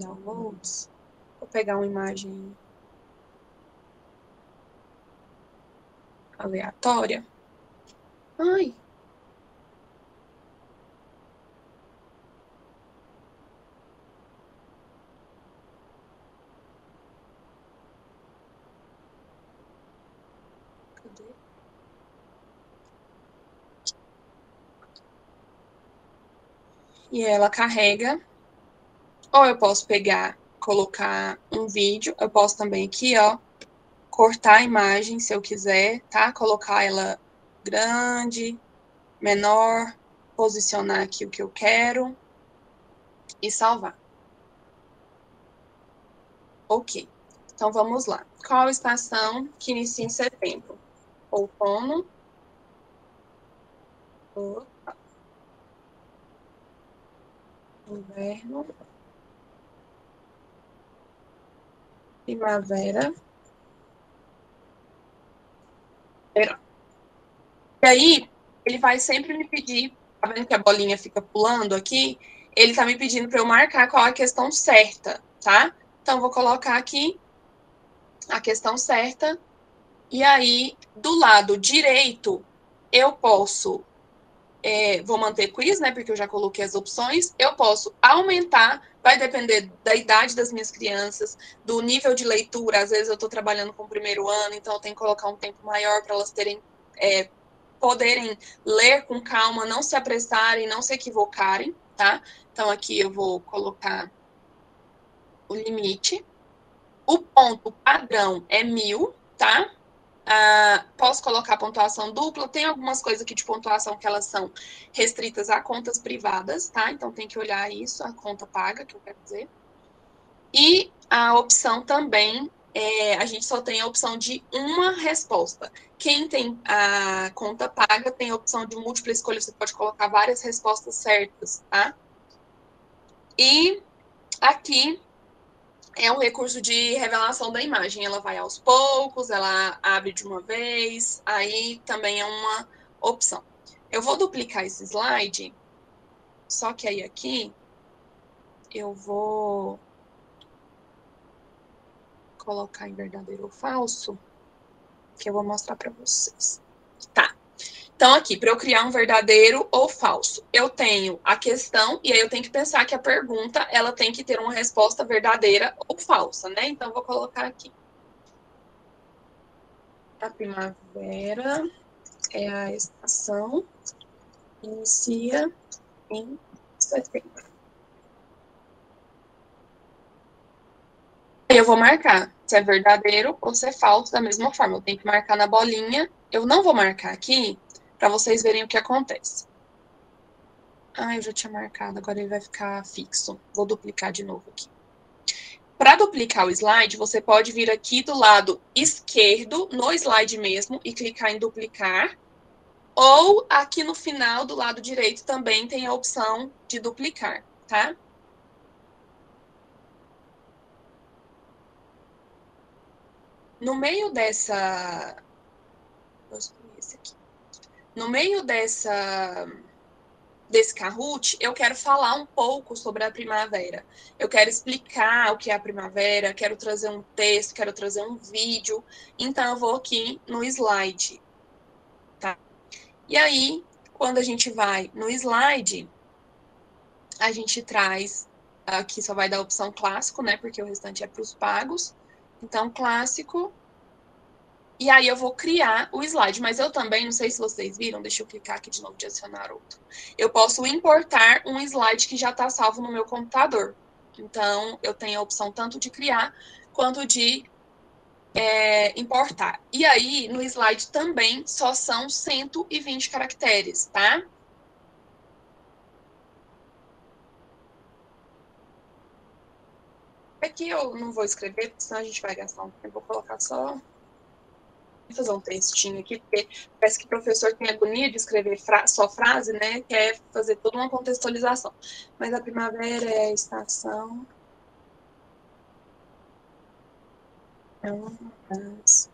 Downloads. Vou pegar uma imagem aleatória. Ai. Cadê? E ela carrega. Ou eu posso pegar, colocar um vídeo. Eu posso também aqui, ó, cortar a imagem, se eu quiser, tá? Colocar ela grande, menor, posicionar aqui o que eu quero e salvar. Ok. Então, vamos lá. Qual estação que inicia em setembro? Outono. Inverno. Primavera. Verão. E aí, ele vai sempre me pedir, tá vendo que a bolinha fica pulando aqui? Ele tá me pedindo para eu marcar qual é a questão certa, tá? Então, vou colocar aqui a questão certa E aí, do lado direito, eu posso, vou manter quiz, né, porque eu já coloquei as opções, eu posso aumentar, vai depender da idade das minhas crianças, do nível de leitura, às vezes eu estou trabalhando com o primeiro ano, então eu tenho que colocar um tempo maior para elas terem, poderem ler com calma, não se apressarem, não se equivocarem, tá? Então aqui eu vou colocar o limite. O ponto padrão é 1.000, tá? Posso colocar pontuação dupla, tem algumas coisas aqui de pontuação que elas são restritas a contas privadas, tá? Então tem que olhar isso, a conta paga, que eu quero dizer. E a opção também, a gente só tem a opção de uma resposta. Quem tem a conta paga tem a opção de múltipla escolha, você pode colocar várias respostas certas, tá? E aqui é um recurso de revelação da imagem. Ela vai aos poucos, ela abre de uma vez, aí também é uma opção. Eu vou duplicar esse slide, só que aí aqui eu vou colocar em verdadeiro ou falso, que eu vou mostrar para vocês. Tá. Então, aqui, para eu criar um verdadeiro ou falso, eu tenho a questão, e aí eu tenho que pensar que a pergunta, ela tem que ter uma resposta verdadeira ou falsa, né? Então, eu vou colocar aqui. A primavera é a estação, inicia em setembro. Aí eu vou marcar se é verdadeiro ou se é falso da mesma forma. Eu tenho que marcar na bolinha. Eu não vou marcar aqui para vocês verem o que acontece. Eu já tinha marcado, agora ele vai ficar fixo. Vou duplicar de novo aqui. Para duplicar o slide, você pode vir aqui do lado esquerdo, no slide mesmo, e clicar em duplicar. Ou aqui no final, do lado direito, também tem a opção de duplicar, tá? No meio dessa... Vou excluir esse aqui. No meio desse Kahoot, eu quero falar um pouco sobre a primavera. Eu quero explicar o que é a primavera, quero trazer um texto, quero trazer um vídeo. Então, eu vou aqui no slide, tá? E aí, quando a gente vai no slide, a gente traz... Aqui só vai dar a opção clássico, né? Porque o restante é para os pagos. Então, clássico... E aí eu vou criar o slide, mas eu também, não sei se vocês viram, deixa eu clicar aqui de novo de adicionar outro. Eu posso importar um slide que já está salvo no meu computador. Então, eu tenho a opção tanto de criar quanto de importar. E aí, no slide também só são 120 caracteres, tá? Aqui eu não vou escrever, porque senão a gente vai gastar um tempo. Eu vou colocar só... Vou fazer um textinho aqui, porque parece que o professor tem agonia de escrever só frase, né? Quer fazer toda uma contextualização. Mas a primavera é a estação... É uma das...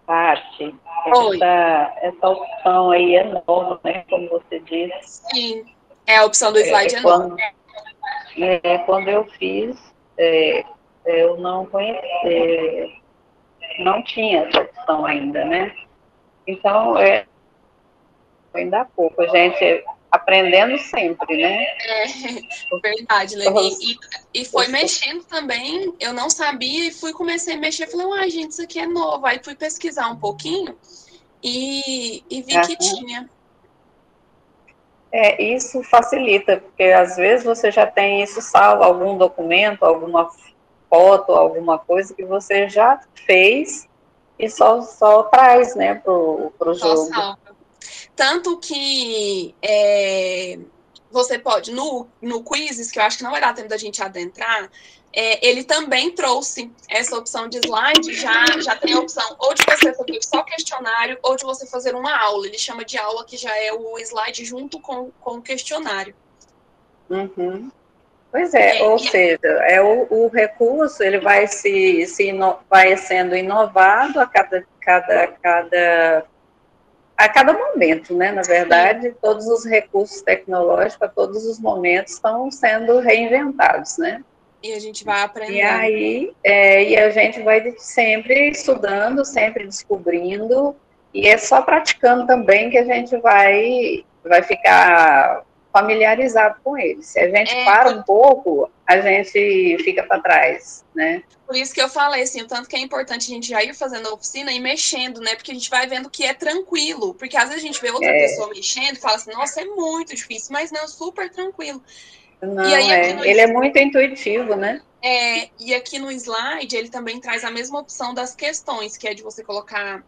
Paty, Oi. essa opção aí é nova, né? Como você disse. Sim, a opção do slide nova. Quando eu fiz, eu não conhecia, não tinha essa opção ainda, né? Então, ainda há pouco, a gente aprendendo sempre, né? Verdade, Leni. E foi mexendo também, eu não sabia, e comecei a mexer, falei, gente, isso aqui é novo. Aí fui pesquisar um pouquinho e vi que tinha. Isso facilita, porque às vezes você já tem isso salvo, algum documento, alguma foto, alguma coisa que você já fez e só traz, né, pro jogo. Salva. Tanto que você pode, no Quizzes, que eu acho que não vai dar tempo da gente adentrar, ele também trouxe essa opção de slide, já tem a opção ou de você fazer só questionário ou de você fazer uma aula. Ele chama de aula, que já é o slide junto com o questionário. Uhum. Pois é, ou seja, o recurso ele vai vai sendo inovado a cada momento, né? Na verdade, todos os recursos tecnológicos a todos os momentos estão sendo reinventados, né? E a gente vai aprendendo. E aí, e a gente vai sempre estudando, sempre descobrindo, e é só praticando também que a gente vai ficar familiarizado com ele. Se a gente para um pouco, a gente fica para trás, né? Por isso que eu falei, assim, o tanto que é importante a gente já ir fazendo a oficina e mexendo, né? Porque a gente vai vendo que é tranquilo. Porque às vezes a gente vê outra pessoa mexendo e fala assim, nossa, é muito difícil, mas não, super tranquilo. Não, e aí, ele é muito intuitivo, né? E aqui no slide, ele também traz a mesma opção das questões, que é de você colocar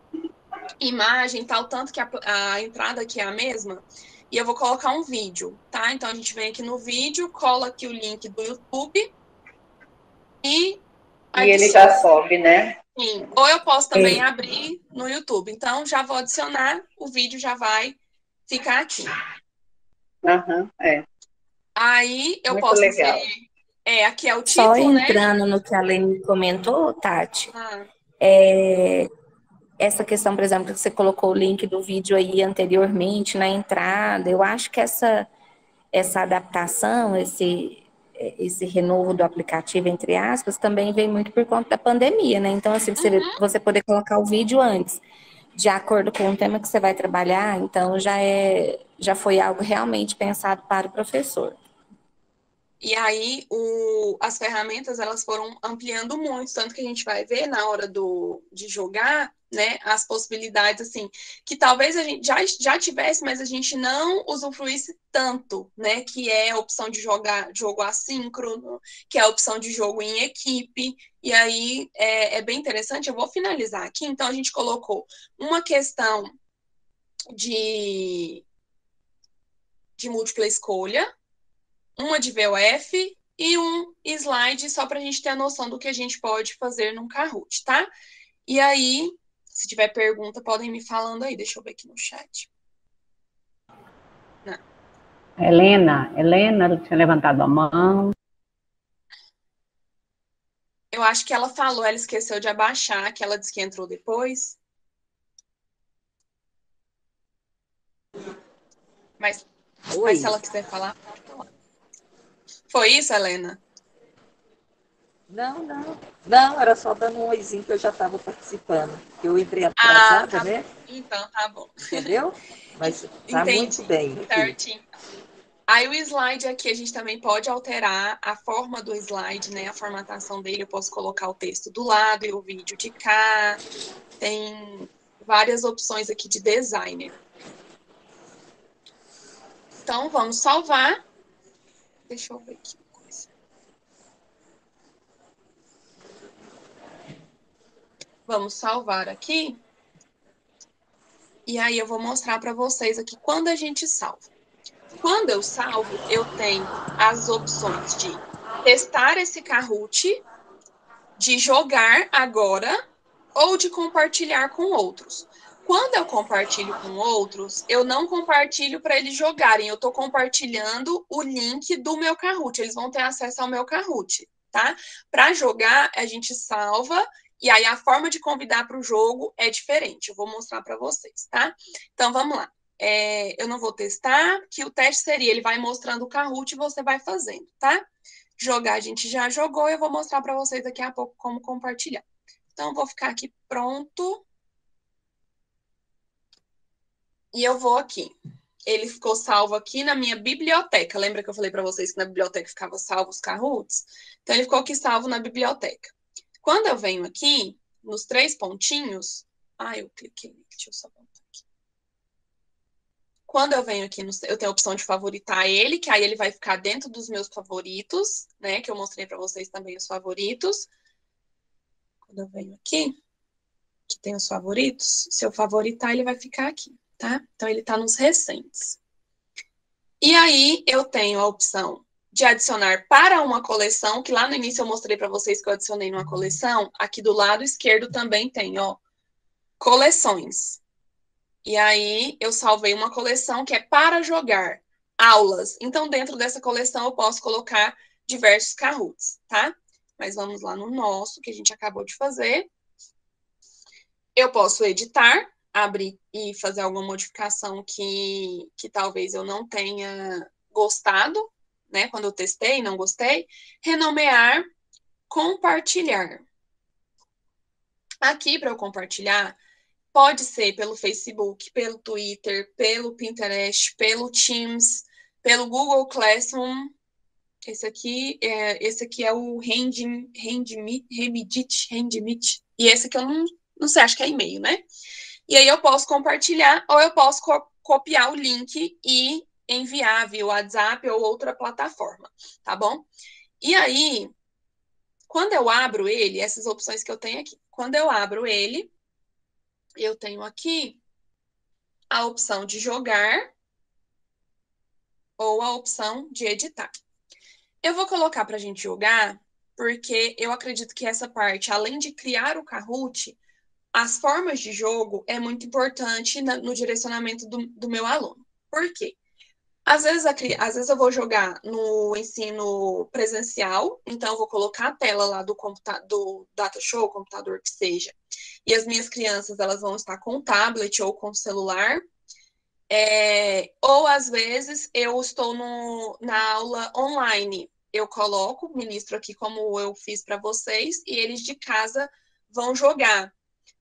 imagem e tal, tanto que a entrada aqui é a mesma. E eu vou colocar um vídeo, tá? Então, a gente vem aqui no vídeo, cola aqui o link do YouTube e ele já sobe, né? Sim. Ou eu posso também abrir no YouTube. Então, já vou adicionar, o vídeo já vai ficar aqui. Aí, eu muito posso legal. dizer... aqui é o título, só entrando no que a Lene comentou, Tati, essa questão, por exemplo, que você colocou o link do vídeo aí anteriormente na entrada, eu acho que essa adaptação, esse renovo do aplicativo, entre aspas, também vem muito por conta da pandemia, né? Então, assim, você poder colocar o vídeo antes, de acordo com o tema que você vai trabalhar, então já foi algo realmente pensado para o professor. E aí, as ferramentas, elas foram ampliando muito, tanto que a gente vai ver na hora de jogar, né, as possibilidades, assim, que talvez a gente já tivesse, mas a gente não usufruísse tanto, né, que é a opção de jogar jogo assíncrono, que é a opção de jogo em equipe, e aí é bem interessante. Eu vou finalizar aqui, então a gente colocou uma questão de múltipla escolha, uma de VOF e um slide só para a gente ter a noção do que a gente pode fazer num Kahoot, tá? E aí, se tiver pergunta, podem me falando aí. Deixa eu ver aqui no chat. Não. Helena tinha levantado a mão. Eu acho que ela falou, ela esqueceu de abaixar, que ela disse que entrou depois. Mas se ela quiser falar, pode falar. Foi isso, Helena? Não, era só dando um oizinho que eu já estava participando. Eu entrei atrasada, né? Então, tá bom. Entendeu? Mas tá muito bem. Certinho. Aí o slide aqui, a gente também pode alterar a forma do slide, né? A formatação dele, eu posso colocar o texto do lado e o vídeo de cá. Tem várias opções aqui de designer. Então, vamos salvar. Deixa eu ver aqui uma coisa. Vamos salvar aqui. E aí eu vou mostrar para vocês aqui quando a gente salva. Quando eu salvo, eu tenho as opções de testar esse Kahoot, de jogar agora ou de compartilhar com outros. Quando eu compartilho com outros, eu não compartilho para eles jogarem, eu estou compartilhando o link do meu Kahoot, eles vão ter acesso ao meu Kahoot, tá? Para jogar, a gente salva, e aí a forma de convidar para o jogo é diferente, eu vou mostrar para vocês, tá? Então, vamos lá. Eu não vou testar, que o teste seria, ele vai mostrando o Kahoot e você vai fazendo, tá? Jogar, a gente já jogou, eu vou mostrar para vocês daqui a pouco como compartilhar. Então, vou ficar aqui pronto. E eu vou aqui. Ele ficou salvo aqui na minha biblioteca. Lembra que eu falei para vocês que na biblioteca ficava salvo os Kahoots? Então, ele ficou aqui salvo na biblioteca. Quando eu venho aqui, nos 3 pontinhos... eu cliquei. Deixa eu só voltar aqui. Quando eu venho aqui, eu tenho a opção de favoritar ele, que aí ele vai ficar dentro dos meus favoritos, né? Que eu mostrei para vocês também os favoritos. Quando eu venho aqui, que tem os favoritos, se eu favoritar, ele vai ficar aqui. tá? Então, ele tá nos recentes. E aí, eu tenho a opção de adicionar para uma coleção, que lá no início eu mostrei para vocês que eu adicionei numa coleção. Aqui do lado esquerdo também tem, ó, coleções. E aí, eu salvei uma coleção que é para jogar, aulas. Então, dentro dessa coleção, eu posso colocar diversos Kahoots, tá? Mas vamos lá no nosso, que a gente acabou de fazer. Eu posso editar, abrir e fazer alguma modificação que talvez eu não tenha gostado, né? Quando eu testei, não gostei. Renomear, compartilhar. Aqui, para eu compartilhar, pode ser pelo Facebook, pelo Twitter, pelo Pinterest, pelo Teams, pelo Google Classroom. Esse aqui é o Handmeet. E esse aqui eu não sei, acho que é e-mail, né? E aí eu posso compartilhar ou eu posso copiar o link e enviar via WhatsApp ou outra plataforma, tá bom? E aí, quando eu abro ele, essas opções que eu tenho aqui, quando eu abro ele, eu tenho aqui a opção de jogar ou a opção de editar. Eu vou colocar para a gente jogar, porque eu acredito que essa parte, além de criar o Kahoot, as formas de jogo é muito importante no direcionamento do meu aluno. Por quê? Às vezes eu vou jogar no ensino presencial, então eu vou colocar a tela lá do Data Show, computador que seja, e as minhas crianças elas vão estar com o tablet ou com o celular, ou às vezes eu estou na aula online, eu coloco, ministro aqui como eu fiz para vocês, e eles de casa vão jogar.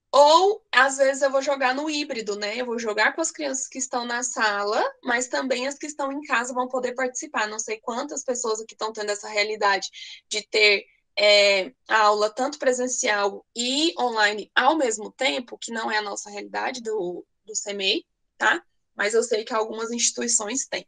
Ou, às vezes, eu vou jogar no híbrido, né? Eu vou jogar com as crianças que estão na sala, mas também as que estão em casa vão poder participar. Não sei quantas pessoas aqui estão tendo essa realidade de ter a aula tanto presencial e online ao mesmo tempo, que não é a nossa realidade do CMEI, tá? Mas eu sei que algumas instituições têm.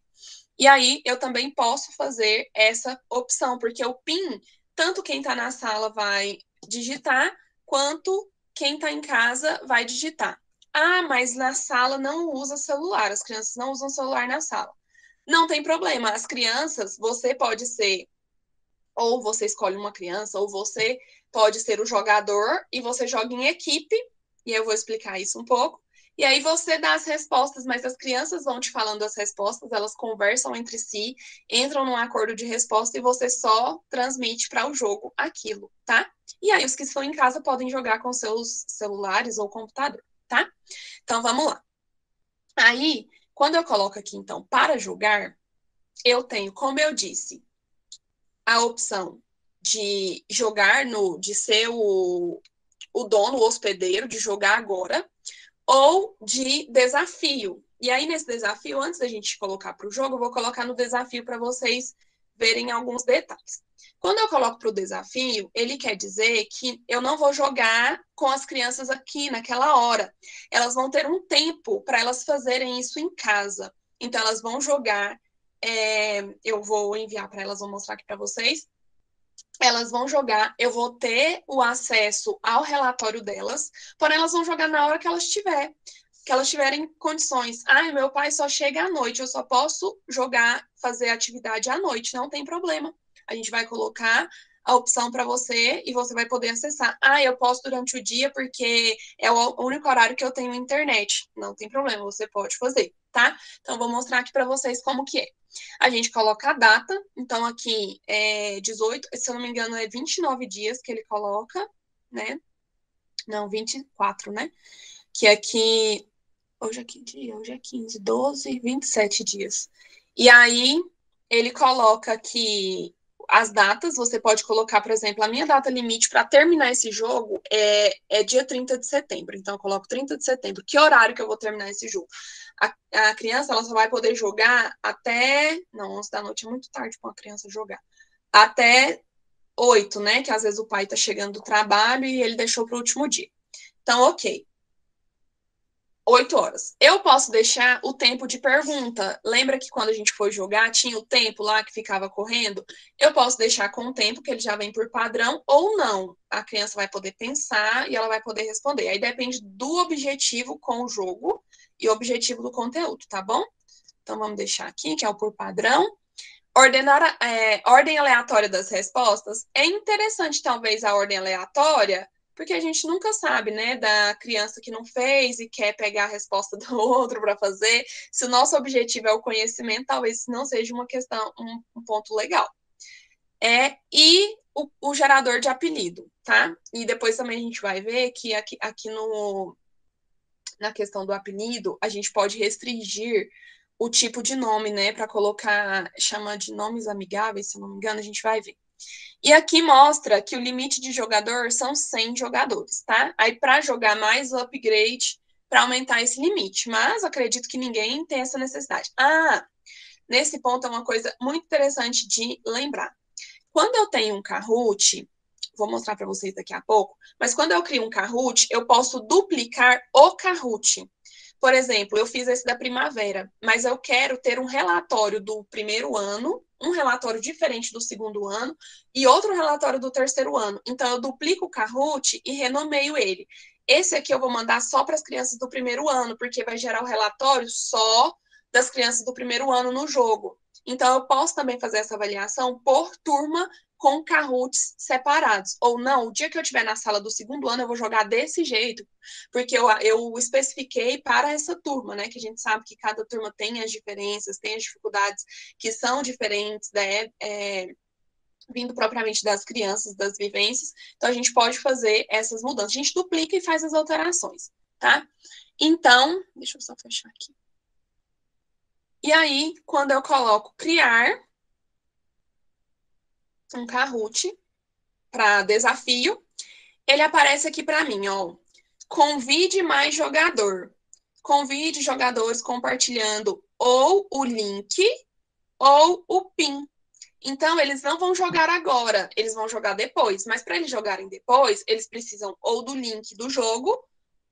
E aí, eu também posso fazer essa opção, porque o PIN, tanto quem está na sala vai digitar, quanto quem está em casa vai digitar. Ah, mas na sala não usa celular, as crianças não usam celular na sala. Não tem problema, as crianças, você pode ser, ou você escolhe uma criança, ou você pode ser o jogador e você joga em equipe, e eu vou explicar isso um pouco. E aí você dá as respostas, mas as crianças vão te falando as respostas, elas conversam entre si, entram num acordo de resposta e você só transmite para o jogo aquilo, tá? E aí os que estão em casa podem jogar com seus celulares ou computador, tá? Então vamos lá. Aí, quando eu coloco aqui então para jogar, eu tenho, como eu disse, a opção de jogar de ser o dono, o hospedeiro, de jogar agora, ou de desafio. E aí, nesse desafio, antes da gente colocar para o jogo, eu vou colocar no desafio para vocês verem alguns detalhes. Quando eu coloco para o desafio, ele quer dizer que eu não vou jogar com as crianças aqui naquela hora. Elas vão ter um tempo para elas fazerem isso em casa. Então, elas vão jogar. Eu vou enviar para elas, vou mostrar aqui para vocês. Elas vão jogar, eu vou ter o acesso ao relatório delas, porém elas vão jogar na hora que elas tiverem condições. Ah, meu pai só chega à noite, eu só posso jogar, fazer atividade à noite, não tem problema. A gente vai colocar a opção para você e você vai poder acessar. Ah, eu posso durante o dia porque é o único horário que eu tenho internet. Não tem problema, você pode fazer, tá? Então, vou mostrar aqui para vocês como que é. A gente coloca a data, então aqui é 18, se eu não me engano é 29 dias que ele coloca, né? Não, 24, né? Que aqui, hoje é que dia? Hoje é 15, 12, 27 dias. E aí, ele coloca aqui as datas, você pode colocar, por exemplo, a minha data limite para terminar esse jogo é dia 30 de setembro. Então, eu coloco 30 de setembro. Que horário que eu vou terminar esse jogo? A criança, ela só vai poder jogar até... Não, 11 da noite é muito tarde para uma criança jogar. Até 8, né? Que às vezes o pai está chegando do trabalho e ele deixou para o último dia. Então, ok. 8 horas. Eu posso deixar o tempo de pergunta. Lembra que quando a gente foi jogar, tinha o tempo lá que ficava correndo? Eu posso deixar com o tempo, que ele já vem por padrão, ou não. A criança vai poder pensar e ela vai poder responder. Aí depende do objetivo com o jogo e o objetivo do conteúdo, tá bom? Então, vamos deixar aqui, que é o por padrão. Ordem aleatória das respostas. É interessante, talvez, a ordem aleatória, porque a gente nunca sabe, né, da criança que não fez e quer pegar a resposta do outro para fazer. Se o nosso objetivo é o conhecimento, talvez não seja uma questão, um ponto legal. E o gerador de apelido, tá? E depois também a gente vai ver que aqui na questão do apelido, a gente pode restringir o tipo de nome, né, para colocar, chama de nomes amigáveis, se eu não me engano, a gente vai ver. E aqui mostra que o limite de jogador são 100 jogadores, tá? Aí, para jogar mais, o upgrade para aumentar esse limite. Mas acredito que ninguém tem essa necessidade. Nesse ponto é uma coisa muito interessante de lembrar. Quando eu tenho um Kahoot, vou mostrar para vocês daqui a pouco, mas quando eu crio um Kahoot, eu posso duplicar o Kahoot. Por exemplo, eu fiz esse da primavera, mas eu quero ter um relatório do primeiro ano, um relatório diferente do segundo ano e outro relatório do terceiro ano. Então, eu duplico o Kahoot e renomeio ele. Esse aqui eu vou mandar só para as crianças do primeiro ano, porque vai gerar o relatório só das crianças do primeiro ano no jogo. Então, eu posso também fazer essa avaliação por turma com Kahoots separados. Ou não, o dia que eu estiver na sala do segundo ano, eu vou jogar desse jeito, porque eu especifiquei para essa turma, né? Que a gente sabe que cada turma tem as diferenças, tem as dificuldades que são diferentes, né? Vindo propriamente das crianças, das vivências. Então, a gente pode fazer essas mudanças. A gente duplica e faz as alterações, tá? Então, deixa eu só fechar aqui. E aí, quando eu coloco criar um Kahoot para desafio, ele aparece aqui para mim, ó. Convide mais jogador. Convide jogadores compartilhando ou o link ou o PIN. Então, eles não vão jogar agora, eles vão jogar depois. Mas para eles jogarem depois, eles precisam ou do link do jogo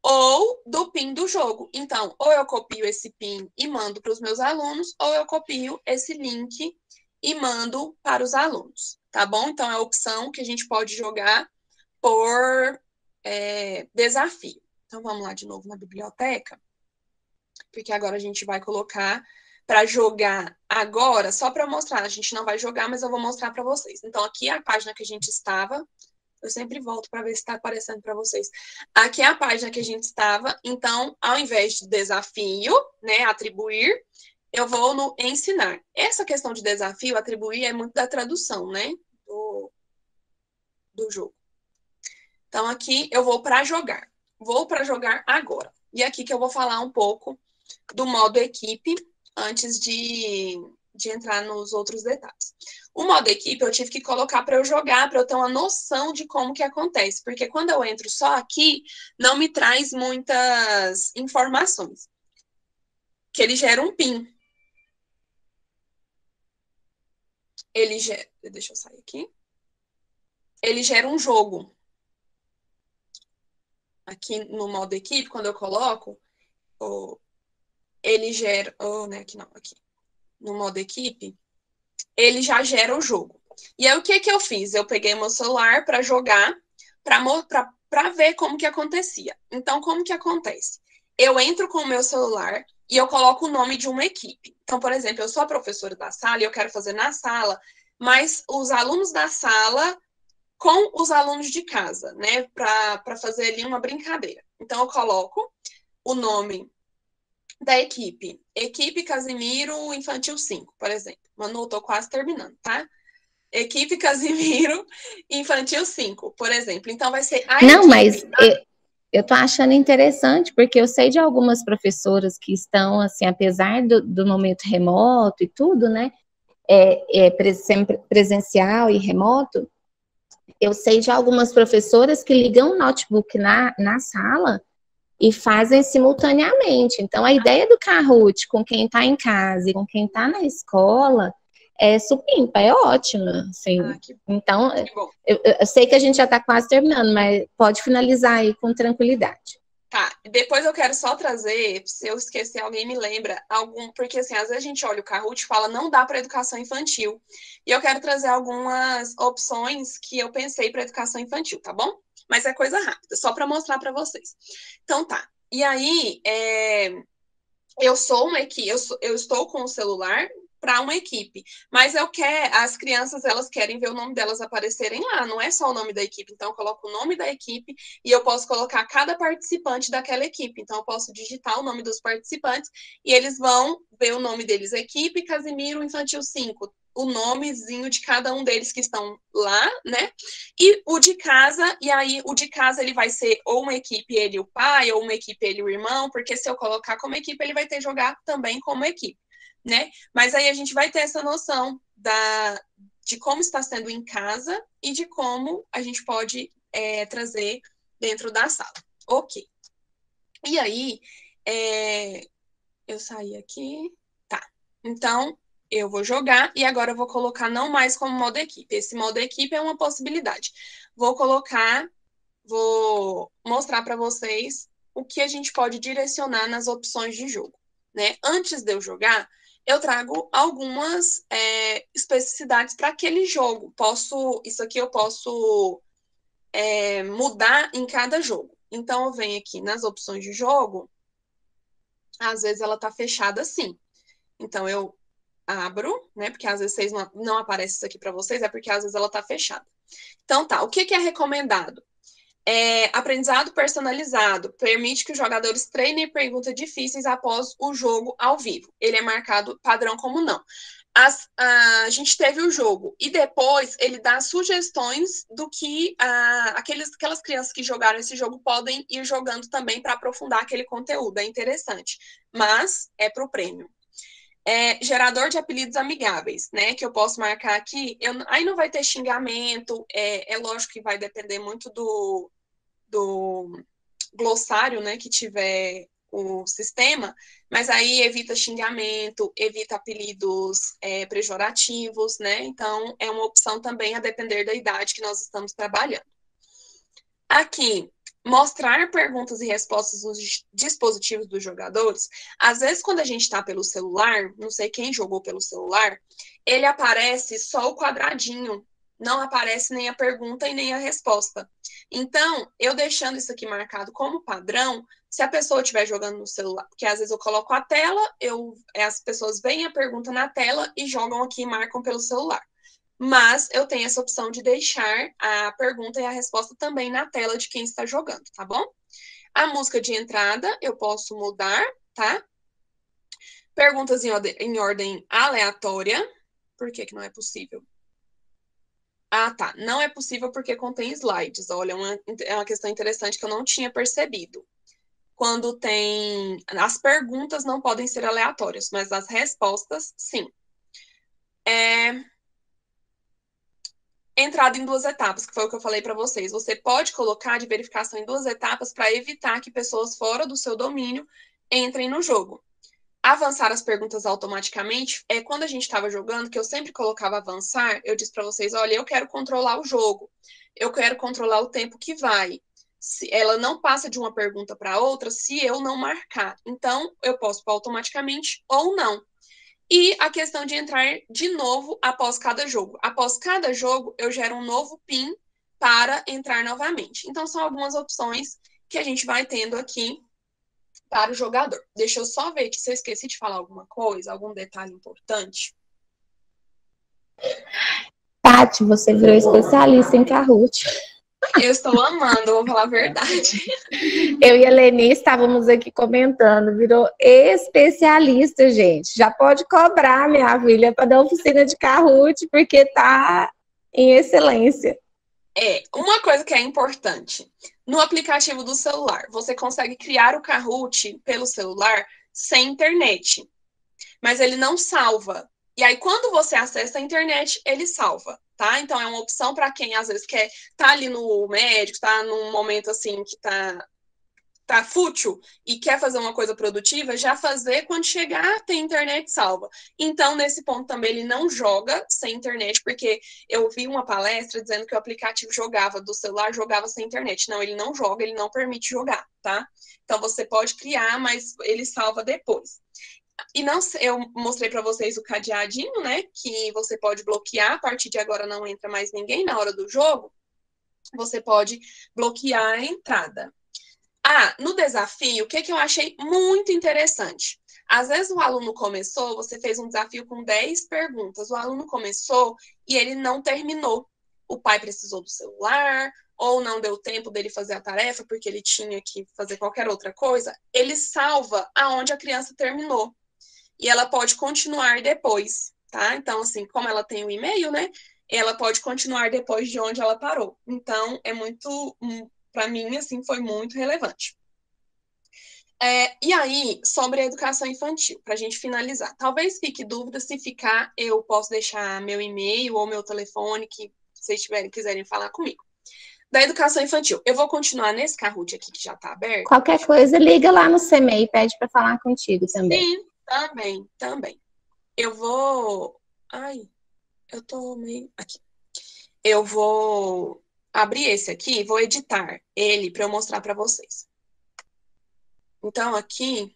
ou do PIN do jogo. Então, ou eu copio esse PIN e mando para os meus alunos, ou eu copio esse link e mando para os alunos, tá bom? Então, é a opção que a gente pode jogar por desafio. Então, vamos lá de novo na biblioteca, porque agora a gente vai colocar para jogar agora, só para mostrar. A gente não vai jogar, mas eu vou mostrar para vocês. Então, aqui é a página que a gente estava. Eu sempre volto para ver se está aparecendo para vocês. Aqui é a página que a gente estava. Então, ao invés de desafio, né, atribuir, eu vou no ensinar. Essa questão de desafio, atribuir, é muito da tradução, né, do jogo. Então, aqui eu vou para jogar. Vou para jogar agora. E aqui que eu vou falar um pouco do modo equipe, antes de entrar nos outros detalhes. O modo equipe eu tive que colocar para eu jogar, para eu ter uma noção de como que acontece. Porque quando eu entro só aqui, não me traz muitas informações. Que ele gera um PIN. Ele gera... Deixa eu sair aqui. Ele gera um jogo. Aqui no modo equipe, quando eu coloco, ele gera... né, aqui não, aqui. No modo equipe, ele já gera o jogo. E aí, o que eu fiz? Eu peguei meu celular para jogar, para ver como que acontecia. Então, como que acontece? Eu entro com o meu celular e eu coloco o nome de uma equipe. Então, por exemplo, eu sou a professora da sala e eu quero fazer na sala, mas os alunos da sala com os alunos de casa, né? Para fazer ali uma brincadeira. Então, eu coloco o nome da equipe. Equipe Casimiro Infantil 5, por exemplo. Manu, eu tô quase terminando, tá? Equipe Casimiro Infantil 5, por exemplo. Então, vai ser a Não, equipe... mas eu tô achando interessante, porque eu sei de algumas professoras que estão, assim, apesar do momento remoto e tudo, né? Sempre presencial e remoto, eu sei de algumas professoras que ligam o notebook na sala e fazem simultaneamente. Então, a ideia do Kahoot com quem está em casa e com quem está na escola é supimpa, é ótima. Assim. Então, eu sei que a gente já está quase terminando, mas pode finalizar aí com tranquilidade. Tá, depois eu quero só trazer, se eu esquecer, alguém me lembra, porque assim, às vezes a gente olha o Kahoot e fala, não dá para educação infantil. E eu quero trazer algumas opções que eu pensei para educação infantil, tá bom? Mas é coisa rápida, só para mostrar para vocês. Então tá, e aí, eu estou com o celular para uma equipe, mas as crianças, elas querem ver o nome delas aparecerem lá, não é só o nome da equipe, então eu coloco o nome da equipe e eu posso colocar cada participante daquela equipe, então eu posso digitar o nome dos participantes e eles vão ver o nome deles, equipe Casimiro Infantil 5, o nomezinho de cada um deles que estão lá, né? E o de casa, ele vai ser ou uma equipe ele e o pai, ou uma equipe ele e o irmão, porque se eu colocar como equipe, ele vai ter que jogar também como equipe, né? Mas aí a gente vai ter essa noção de como está sendo em casa e de como a gente pode trazer dentro da sala. Ok. E aí, eu saí aqui. Tá. Então, eu vou jogar e agora eu vou colocar não mais como modo equipe. Esse modo equipe é uma possibilidade. Vou mostrar para vocês o que a gente pode direcionar nas opções de jogo, né? Antes de eu jogar, eu trago algumas especificidades para aquele jogo. Isso aqui eu posso mudar em cada jogo. Então, eu venho aqui nas opções de jogo, às vezes ela está fechada assim. Então, eu abro, né? Porque às vezes não aparece isso aqui para vocês, é porque às vezes ela está fechada. Então tá, o que é recomendado? Aprendizado personalizado. Permite que os jogadores treinem perguntas difíceis após o jogo ao vivo. Ele é marcado padrão como não. A gente teve o jogo e depois ele dá sugestões do que aquelas crianças que jogaram esse jogo podem ir jogando também para aprofundar aquele conteúdo. É interessante, mas é para o prêmio. Gerador de apelidos amigáveis, né? Que eu posso marcar aqui. Aí não vai ter xingamento. É lógico que vai depender muito do glossário, né? Que tiver o sistema. Mas aí evita xingamento, evita apelidos pejorativos, né? Então, é uma opção também a depender da idade que nós estamos trabalhando. Aqui, mostrar perguntas e respostas nos dispositivos dos jogadores. Às vezes, quando a gente está pelo celular, não sei quem jogou pelo celular, ele aparece só o quadradinho, não aparece nem a pergunta e nem a resposta. Então, eu deixando isso aqui marcado como padrão, se a pessoa estiver jogando no celular, porque às vezes eu coloco a tela, as pessoas veem a pergunta na tela e jogam aqui e marcam pelo celular. Mas eu tenho essa opção de deixar a pergunta e a resposta também na tela de quem está jogando, tá bom? A música de entrada eu posso mudar, tá? Perguntas em ordem aleatória. Por que não é possível? Ah, tá. Não é possível porque contém slides. Olha, é uma questão interessante que eu não tinha percebido. Quando tem... As perguntas não podem ser aleatórias, mas as respostas, sim. Entrada em 2 etapas, que foi o que eu falei para vocês. Você pode colocar de verificação em 2 etapas para evitar que pessoas fora do seu domínio entrem no jogo. Avançar as perguntas automaticamente é quando a gente estava jogando, que eu sempre colocava avançar, eu disse para vocês, olha, eu quero controlar o jogo, eu quero controlar o tempo que vai. Ela não passa de uma pergunta para outra se eu não marcar. Então, eu posso pôr automaticamente ou não. E a questão de entrar de novo após cada jogo. Após cada jogo, eu gero um novo PIN para entrar novamente. Então, são algumas opções que a gente vai tendo aqui para o jogador. Deixa eu só ver aqui se eu esqueci de falar alguma coisa, algum detalhe importante. Tati, você virou especialista em Kahoot. Eu estou amando, vou falar a verdade. Eu e a Leni estávamos aqui comentando, virou especialista, gente. Já pode cobrar, minha filha, para dar oficina de Kahoot, porque tá em excelência. Uma coisa que é importante, no aplicativo do celular, você consegue criar o Kahoot pelo celular sem internet, mas ele não salva. E aí, quando você acessa a internet, ele salva, tá? Então, é uma opção para quem, às vezes, tá ali no médico, tá num momento, assim, que tá tá fútil e quer fazer uma coisa produtiva, já fazer quando chegar, tem internet salva. Então, nesse ponto também, ele não joga sem internet, porque eu vi uma palestra dizendo que o aplicativo jogava do celular, jogava sem internet. Não, ele não joga, ele não permite jogar, tá? Então, você pode criar, mas ele salva depois. E não, eu mostrei para vocês o cadeadinho, né? Que você pode bloquear, a partir de agora não entra mais ninguém na hora do jogo. Você pode bloquear a entrada. No desafio, o que eu achei muito interessante? Às vezes o aluno começou, você fez um desafio com 10 perguntas, o aluno começou e ele não terminou. O pai precisou do celular, ou não deu tempo dele fazer a tarefa, porque ele tinha que fazer qualquer outra coisa. Ele salva aonde a criança terminou. E ela pode continuar depois, tá? Então, assim, como ela tem o e-mail, né? Ela pode continuar depois de onde ela parou. Então, é muito... Para mim, assim, foi muito relevante. E aí, sobre a educação infantil, para a gente finalizar. Talvez fique dúvida, se ficar, eu posso deixar meu e-mail ou meu telefone, que vocês quiserem falar comigo. Da educação infantil, eu vou continuar nesse Kahoot aqui, que já está aberto. Qualquer coisa, liga lá no CMEI e pede para falar contigo também. Sim, também. Eu vou... eu tô meio... Aqui. Eu vou... abrir esse aqui, vou editar ele para eu mostrar para vocês. Então, aqui,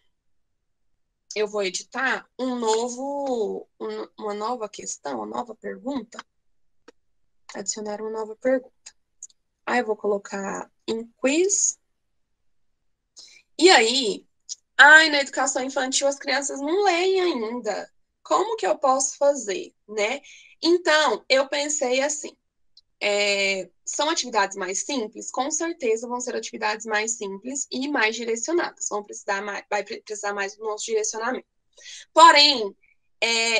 eu vou editar uma nova questão, uma nova pergunta. Adicionar uma nova pergunta. Aí, eu vou colocar em quiz. E aí, na educação infantil, as crianças não leem ainda. Como que eu posso fazer, né? Então, eu pensei assim. São atividades mais simples, com certeza vão ser atividades mais simples e mais direcionadas. Vai precisar mais do nosso direcionamento. Porém,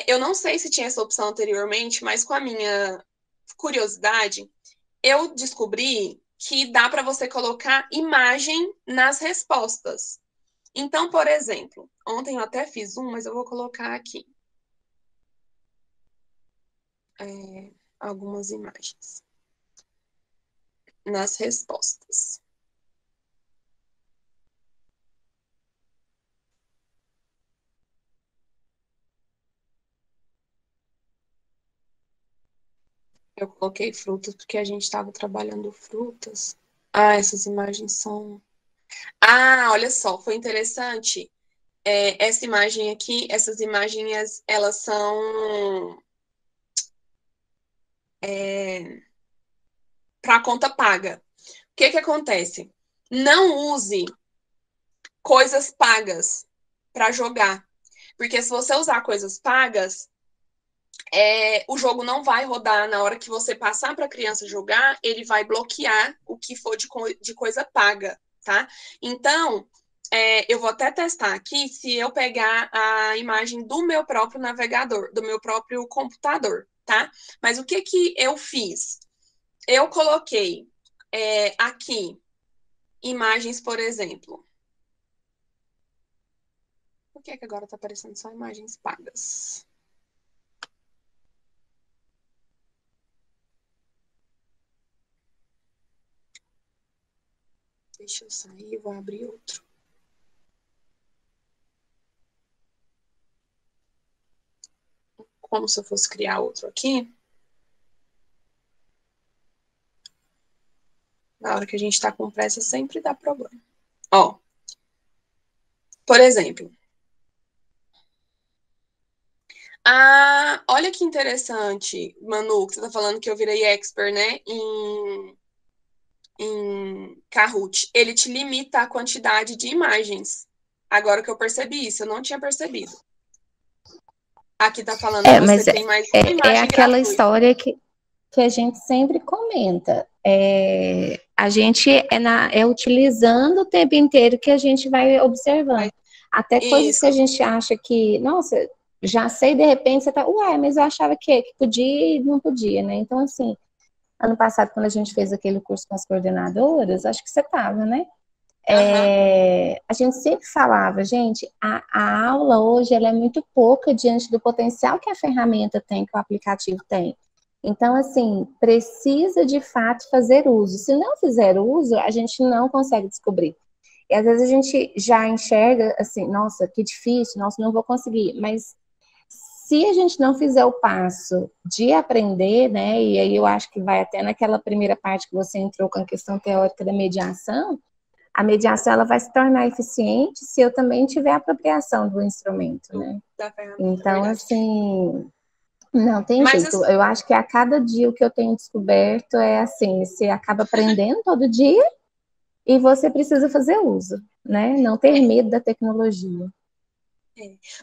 eu não sei se tinha essa opção anteriormente, mas com a minha curiosidade, eu descobri que dá para você colocar imagem nas respostas. Então, por exemplo, ontem eu até fiz mas eu vou colocar aqui algumas imagens nas respostas. Eu coloquei frutas porque a gente estava trabalhando frutas. Essas imagens são... olha só, foi interessante. Essa imagem aqui, essas imagens, elas são para conta paga. O que acontece? Não use coisas pagas para jogar. Porque se você usar coisas pagas, o jogo não vai rodar. Na hora que você passar para a criança jogar, ele vai bloquear o que for de coisa paga, tá? Então, eu vou até testar aqui se eu pegar a imagem do meu próprio navegador, do meu próprio computador, tá? Mas o que eu fiz? Eu coloquei aqui imagens, por exemplo. Por que agora está aparecendo só imagens pagas? Deixa eu sair, vou abrir outro. Como se eu fosse criar outro aqui. Na hora que a gente tá com pressa, sempre dá problema. Ó. Por exemplo. Olha que interessante, Manu, que você tá falando que eu virei expert, né? Em Kahoot. Ele te limita a quantidade de imagens. Agora que eu percebi isso, eu não tinha percebido. Aqui tá falando que você tem mais uma imagem aquela gratuita. História que a gente sempre comenta. A gente utilizando o tempo inteiro que a gente vai observando. Até coisas que a gente acha que, nossa, já sei, de repente você tá, mas eu achava que podia e não podia, né? Então, assim, ano passado, quando a gente fez aquele curso com as coordenadoras, acho que você estava, né? A gente sempre falava, gente, a aula hoje ela é muito pouca diante do potencial que a ferramenta tem, que o aplicativo tem. Então, assim, precisa de fato fazer uso. Se não fizer uso, a gente não consegue descobrir. E às vezes a gente já enxerga assim, nossa, que difícil, nossa, não vou conseguir. Mas se a gente não fizer o passo de aprender, né, e aí eu acho que vai até naquela primeira parte que você entrou com a questão teórica da mediação, a mediação ela vai se tornar eficiente se eu também tiver apropriação do instrumento, né? Então, assim, não tem jeito. Eu acho que a cada dia o que eu tenho descoberto é assim, você acaba aprendendo todo dia e você precisa fazer uso, né? Não ter medo da tecnologia.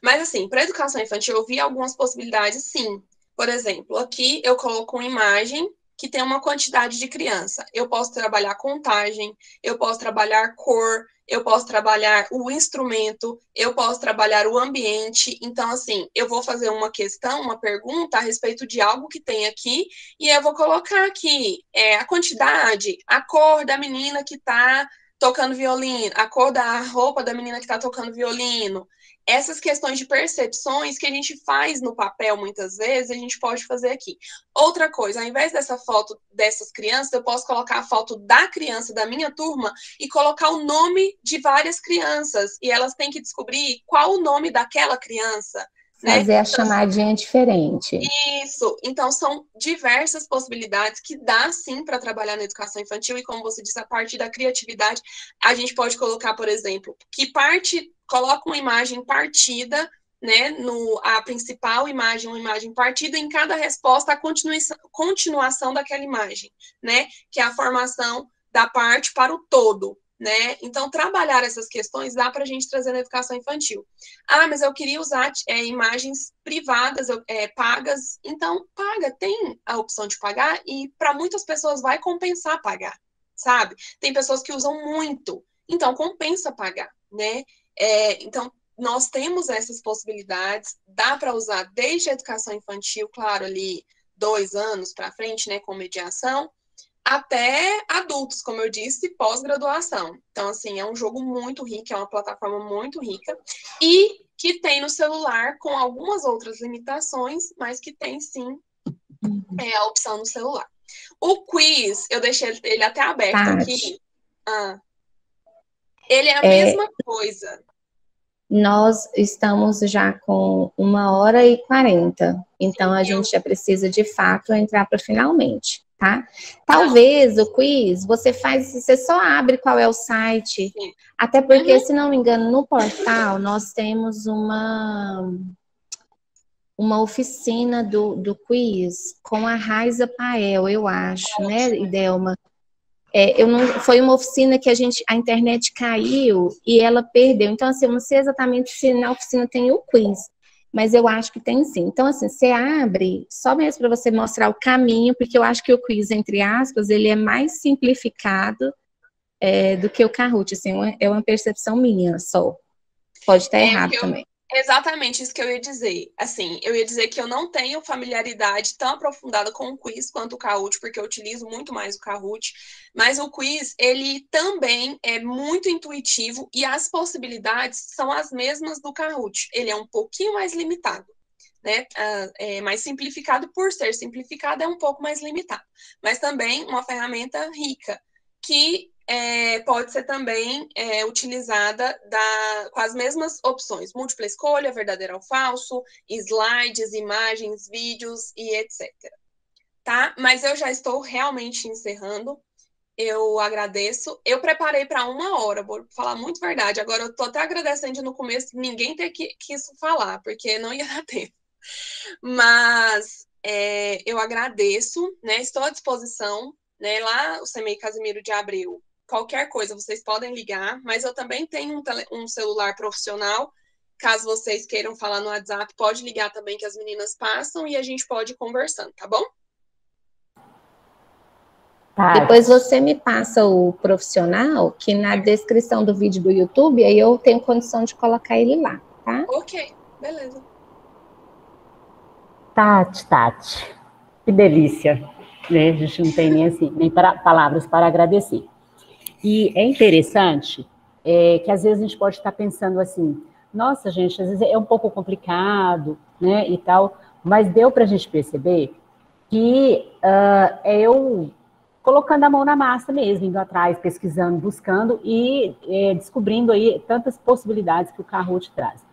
Mas, assim, para a educação infantil, eu vi algumas possibilidades, sim. Por exemplo, aqui eu coloco uma imagem que tem uma quantidade de criança. Eu posso trabalhar contagem, eu posso trabalhar cor, eu posso trabalhar o instrumento, eu posso trabalhar o ambiente. Então, assim, eu vou fazer uma questão, uma pergunta a respeito de algo que tem aqui, e eu vou colocar aqui a quantidade, a cor da menina que está tocando violino, a cor da roupa da menina que está tocando violino. Essas questões de percepções que a gente faz no papel, muitas vezes, a gente pode fazer aqui. Outra coisa, ao invés dessa foto dessas crianças, eu posso colocar a foto da criança da minha turma e colocar o nome de várias crianças. E elas têm que descobrir qual o nome daquela criança. Fazer a chamadinha diferente. Isso. Então, são diversas possibilidades que dá, sim, para trabalhar na educação infantil. E, como você disse, a partir da criatividade, a gente pode colocar, por exemplo, coloca uma imagem partida, né, a principal imagem, uma imagem partida, em cada resposta, a continuação daquela imagem, né, que é a formação da parte para o todo, né? Então, trabalhar essas questões dá para a gente trazer na educação infantil. Ah, mas eu queria usar imagens privadas, pagas. Então, paga, tem a opção de pagar e para muitas pessoas vai compensar pagar, sabe? Tem pessoas que usam muito, então compensa pagar, né? Então, nós temos essas possibilidades, dá para usar desde a educação infantil, claro, ali 2 anos para frente, né, com mediação, até adultos, como eu disse, pós-graduação. Então, assim, é um jogo muito rico, é uma plataforma muito rica, e que tem no celular com algumas outras limitações, mas que tem, sim, a opção no celular. O quiz, eu deixei ele até aberto aqui. Ele é a mesma coisa. Nós estamos já com 1h40, então a gente já precisa, de fato, entrar para finalmente, tá? Talvez o quiz, você só abre qual é o site, até porque, se não me engano, no portal, nós temos uma oficina do quiz com a Raiza Pael, eu acho, né, Idelma? Foi uma oficina que a internet caiu e ela perdeu. Então, assim, eu não sei exatamente se na oficina tem o quiz, mas eu acho que tem sim. Então, assim, você abre só mesmo para você mostrar o caminho, porque eu acho que o quiz, entre aspas, ele é mais simplificado do que o Kahoot, assim, é uma percepção minha só. Pode estar errado também. Exatamente isso que eu ia dizer. Assim, eu ia dizer que eu não tenho familiaridade tão aprofundada com o quiz quanto o Kahoot, porque eu utilizo muito mais o Kahoot, mas o quiz, ele também é muito intuitivo e as possibilidades são as mesmas do Kahoot. Ele é um pouquinho mais limitado, né? É mais simplificado, por ser simplificado, é um pouco mais limitado. Mas também uma ferramenta rica, que pode ser também utilizada com as mesmas opções, múltipla escolha, verdadeiro ou falso, slides, imagens, vídeos e etc. Tá? Mas eu já estou realmente encerrando. Eu agradeço. Eu preparei para 1h, vou falar muito verdade. Agora eu estou até agradecendo no começo ninguém ter que isso falar, porque não ia dar tempo. Mas eu agradeço, né? Estou à disposição, né? Lá o CMEI Casimiro de Abreu. Qualquer coisa, vocês podem ligar, mas eu também tenho um celular profissional. Caso vocês queiram falar no WhatsApp, pode ligar também, que as meninas passam e a gente pode ir conversando, tá bom? Depois você me passa o profissional, que na descrição do vídeo do YouTube, aí eu tenho condição de colocar ele lá, tá? Ok, beleza. Tati, que delícia, né? A gente não tem nem palavras para agradecer. E é interessante que às vezes a gente pode estar pensando assim, nossa, gente, às vezes é um pouco complicado, né, e tal, mas deu para a gente perceber que eu colocando a mão na massa mesmo, indo atrás, pesquisando, buscando e descobrindo aí tantas possibilidades que o Kahoot traz.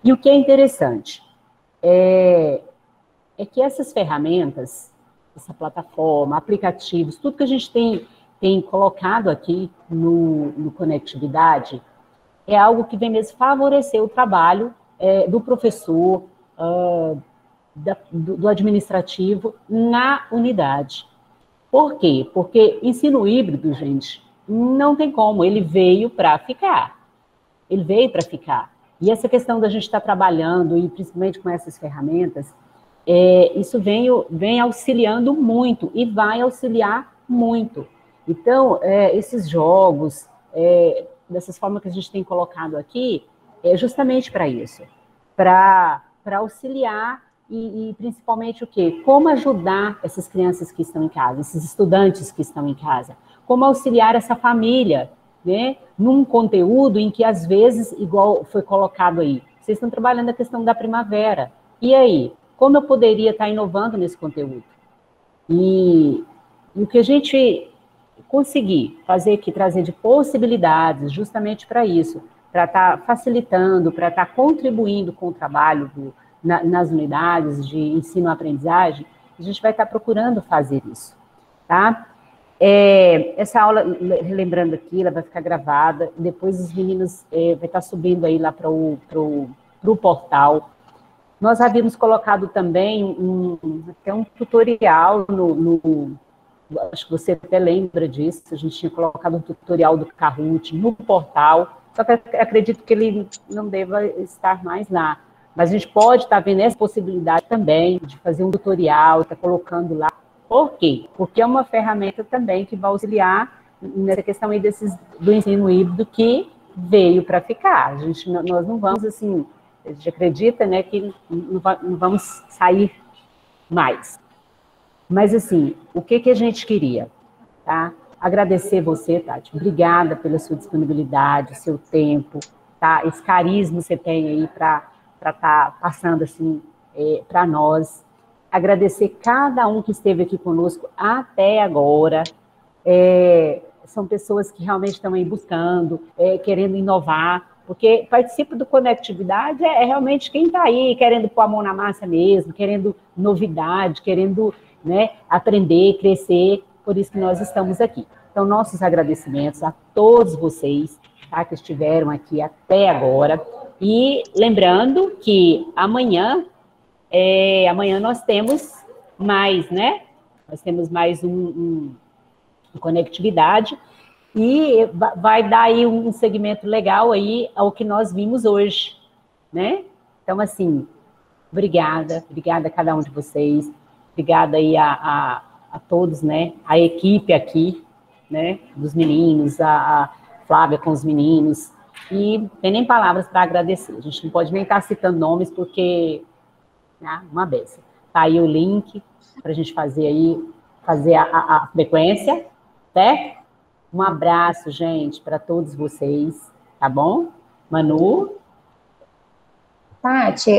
E o que é interessante é que essas ferramentas, essa plataforma, aplicativos, tudo que a gente tem colocado aqui no Conectividade, é algo que vem mesmo favorecer o trabalho do professor, do administrativo na unidade. Por quê? Porque ensino híbrido, gente, não tem como, ele veio para ficar. Ele veio para ficar. E essa questão da gente estar trabalhando, e principalmente com essas ferramentas, isso vem auxiliando muito, e vai auxiliar muito. Então, esses jogos, dessas formas que a gente tem colocado aqui, é justamente para isso, para auxiliar e principalmente o quê? Como ajudar essas crianças que estão em casa, esses estudantes que estão em casa, como auxiliar essa família, né, num conteúdo em que, às vezes, igual foi colocado aí, vocês estão trabalhando a questão da primavera, e aí? Como eu poderia estar inovando nesse conteúdo? E o que a gente conseguir fazer aqui, trazer de possibilidades justamente para isso, para estar facilitando, para estar contribuindo com o trabalho nas unidades de ensino-aprendizagem, a gente vai estar procurando fazer isso, tá? Essa aula, lembrando aqui, ela vai ficar gravada, depois os meninos vai estar subindo aí lá para o portal. Nós havíamos colocado também até um tutorial acho que você até lembra disso, a gente tinha colocado um tutorial do Kahoot no portal, só que acredito que ele não deva estar mais lá. Mas a gente pode estar vendo essa possibilidade também de fazer um tutorial, estar colocando lá. Por quê? Porque é uma ferramenta também que vai auxiliar nessa questão aí do ensino híbrido que veio para ficar. Nós não vamos, assim, a gente acredita, né, que não vamos sair mais. Mas, assim, o que a gente queria, tá? Agradecer você, Tati. Obrigada pela sua disponibilidade, seu tempo, tá? Esse carisma que você tem aí para estar passando, assim, para nós. Agradecer cada um que esteve aqui conosco até agora. São pessoas que realmente estão aí buscando, querendo inovar, porque participa do Conectividade realmente quem está aí querendo pôr a mão na massa mesmo, querendo novidade, querendo, né, aprender, crescer, por isso que nós estamos aqui. Então, nossos agradecimentos a todos vocês, tá, que estiveram aqui até agora, e lembrando que amanhã nós temos mais, né, nós temos mais um Conectividade, e vai dar aí um segmento legal aí ao que nós vimos hoje, né? Então, assim, obrigada a cada um de vocês, obrigada aí a todos, né? A equipe aqui, né? Dos meninos, a Flávia com os meninos, e não tem nem palavras para agradecer, a gente não pode nem estar citando nomes, porque, né, uma benção. Tá aí o link para a gente fazer a frequência, certo? Um abraço, gente, para todos vocês, tá bom? Manu? Tati,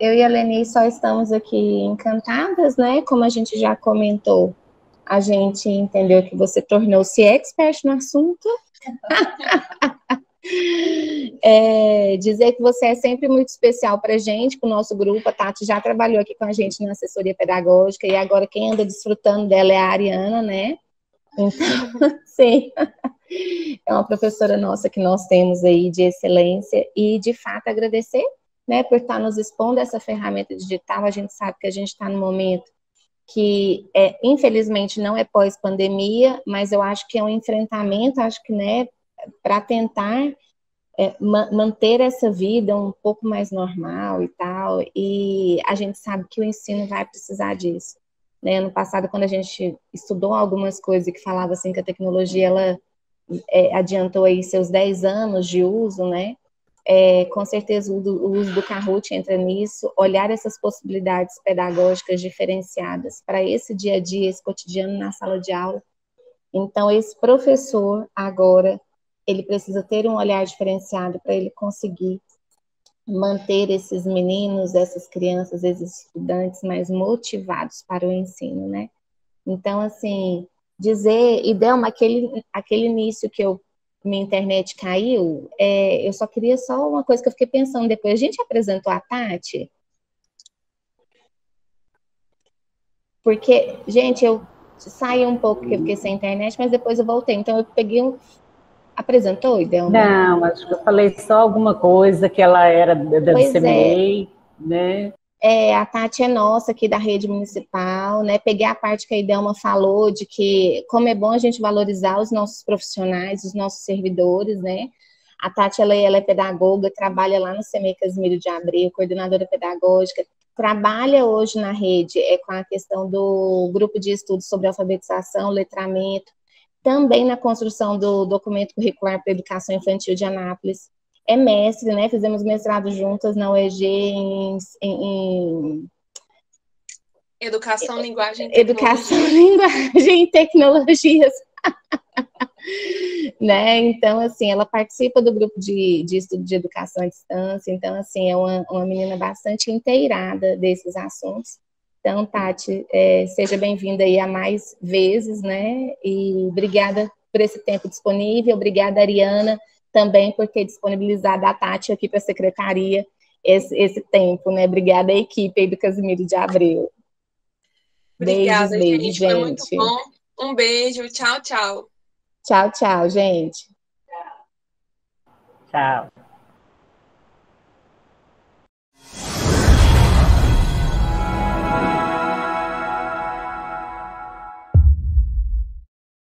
eu e a Leni só estamos aqui encantadas, né? Como a gente já comentou, a gente entendeu que você tornou-se expert no assunto. Dizer que você é sempre muito especial para a gente, para o nosso grupo. A Tati já trabalhou aqui com a gente na assessoria pedagógica, e agora quem anda desfrutando dela é a Ariana, né? Então, sim, é uma professora nossa que nós temos aí de excelência, e de fato agradecer, né, por estar nos expondo essa ferramenta digital. A gente sabe que a gente está num momento que, infelizmente, não é pós-pandemia, mas eu acho que é um enfrentamento, acho que, né, para tentar manter essa vida um pouco mais normal e tal, e a gente sabe que o ensino vai precisar disso. Né, ano passado, quando a gente estudou algumas coisas que falava assim que a tecnologia ela adiantou aí seus 10 anos de uso, né? Com certeza o uso do Kahoot entra nisso, olhar essas possibilidades pedagógicas diferenciadas para esse dia a dia, esse cotidiano na sala de aula. Então, esse professor agora, ele precisa ter um olhar diferenciado para ele conseguir manter esses meninos, essas crianças, esses estudantes mais motivados para o ensino, né? Então, assim, dizer, e Delma, aquele início que minha internet caiu, eu só queria só uma coisa que eu fiquei pensando depois. A gente apresentou a Tati, porque, gente, eu saí um pouco porque eu fiquei sem internet, mas depois eu voltei. Então eu peguei apresentou, Delma? Não, acho que eu falei só alguma coisa que ela era da CMA, né? A Tati é nossa aqui da rede municipal, né? Peguei a parte que a Idelma falou de que como é bom a gente valorizar os nossos profissionais, os nossos servidores, né? A Tati, ela é pedagoga, trabalha lá no CMEI Casimiro de Abreu, coordenadora pedagógica, trabalha hoje na rede com a questão do grupo de estudos sobre alfabetização, letramento, também na construção do documento curricular para a educação infantil de Anápolis. É mestre, né? Fizemos mestrado juntas na UEG em Educação, Linguagem e Educação, Linguagem e Tecnologias. Né? Então, assim, ela participa do grupo de estudo de educação à distância. Então, assim, é uma menina bastante inteirada desses assuntos. Então, Tati, seja bem-vinda aí a mais vezes, né? E obrigada por esse tempo disponível. Obrigada, Ariana, também por ter disponibilizado a Tati aqui para a secretaria esse tempo, né? Obrigada à equipe aí do Casimiro de Abreu. Obrigada, beijos, gente. Foi muito bom. Um beijo. Tchau, tchau. Tchau, tchau, gente. Tchau.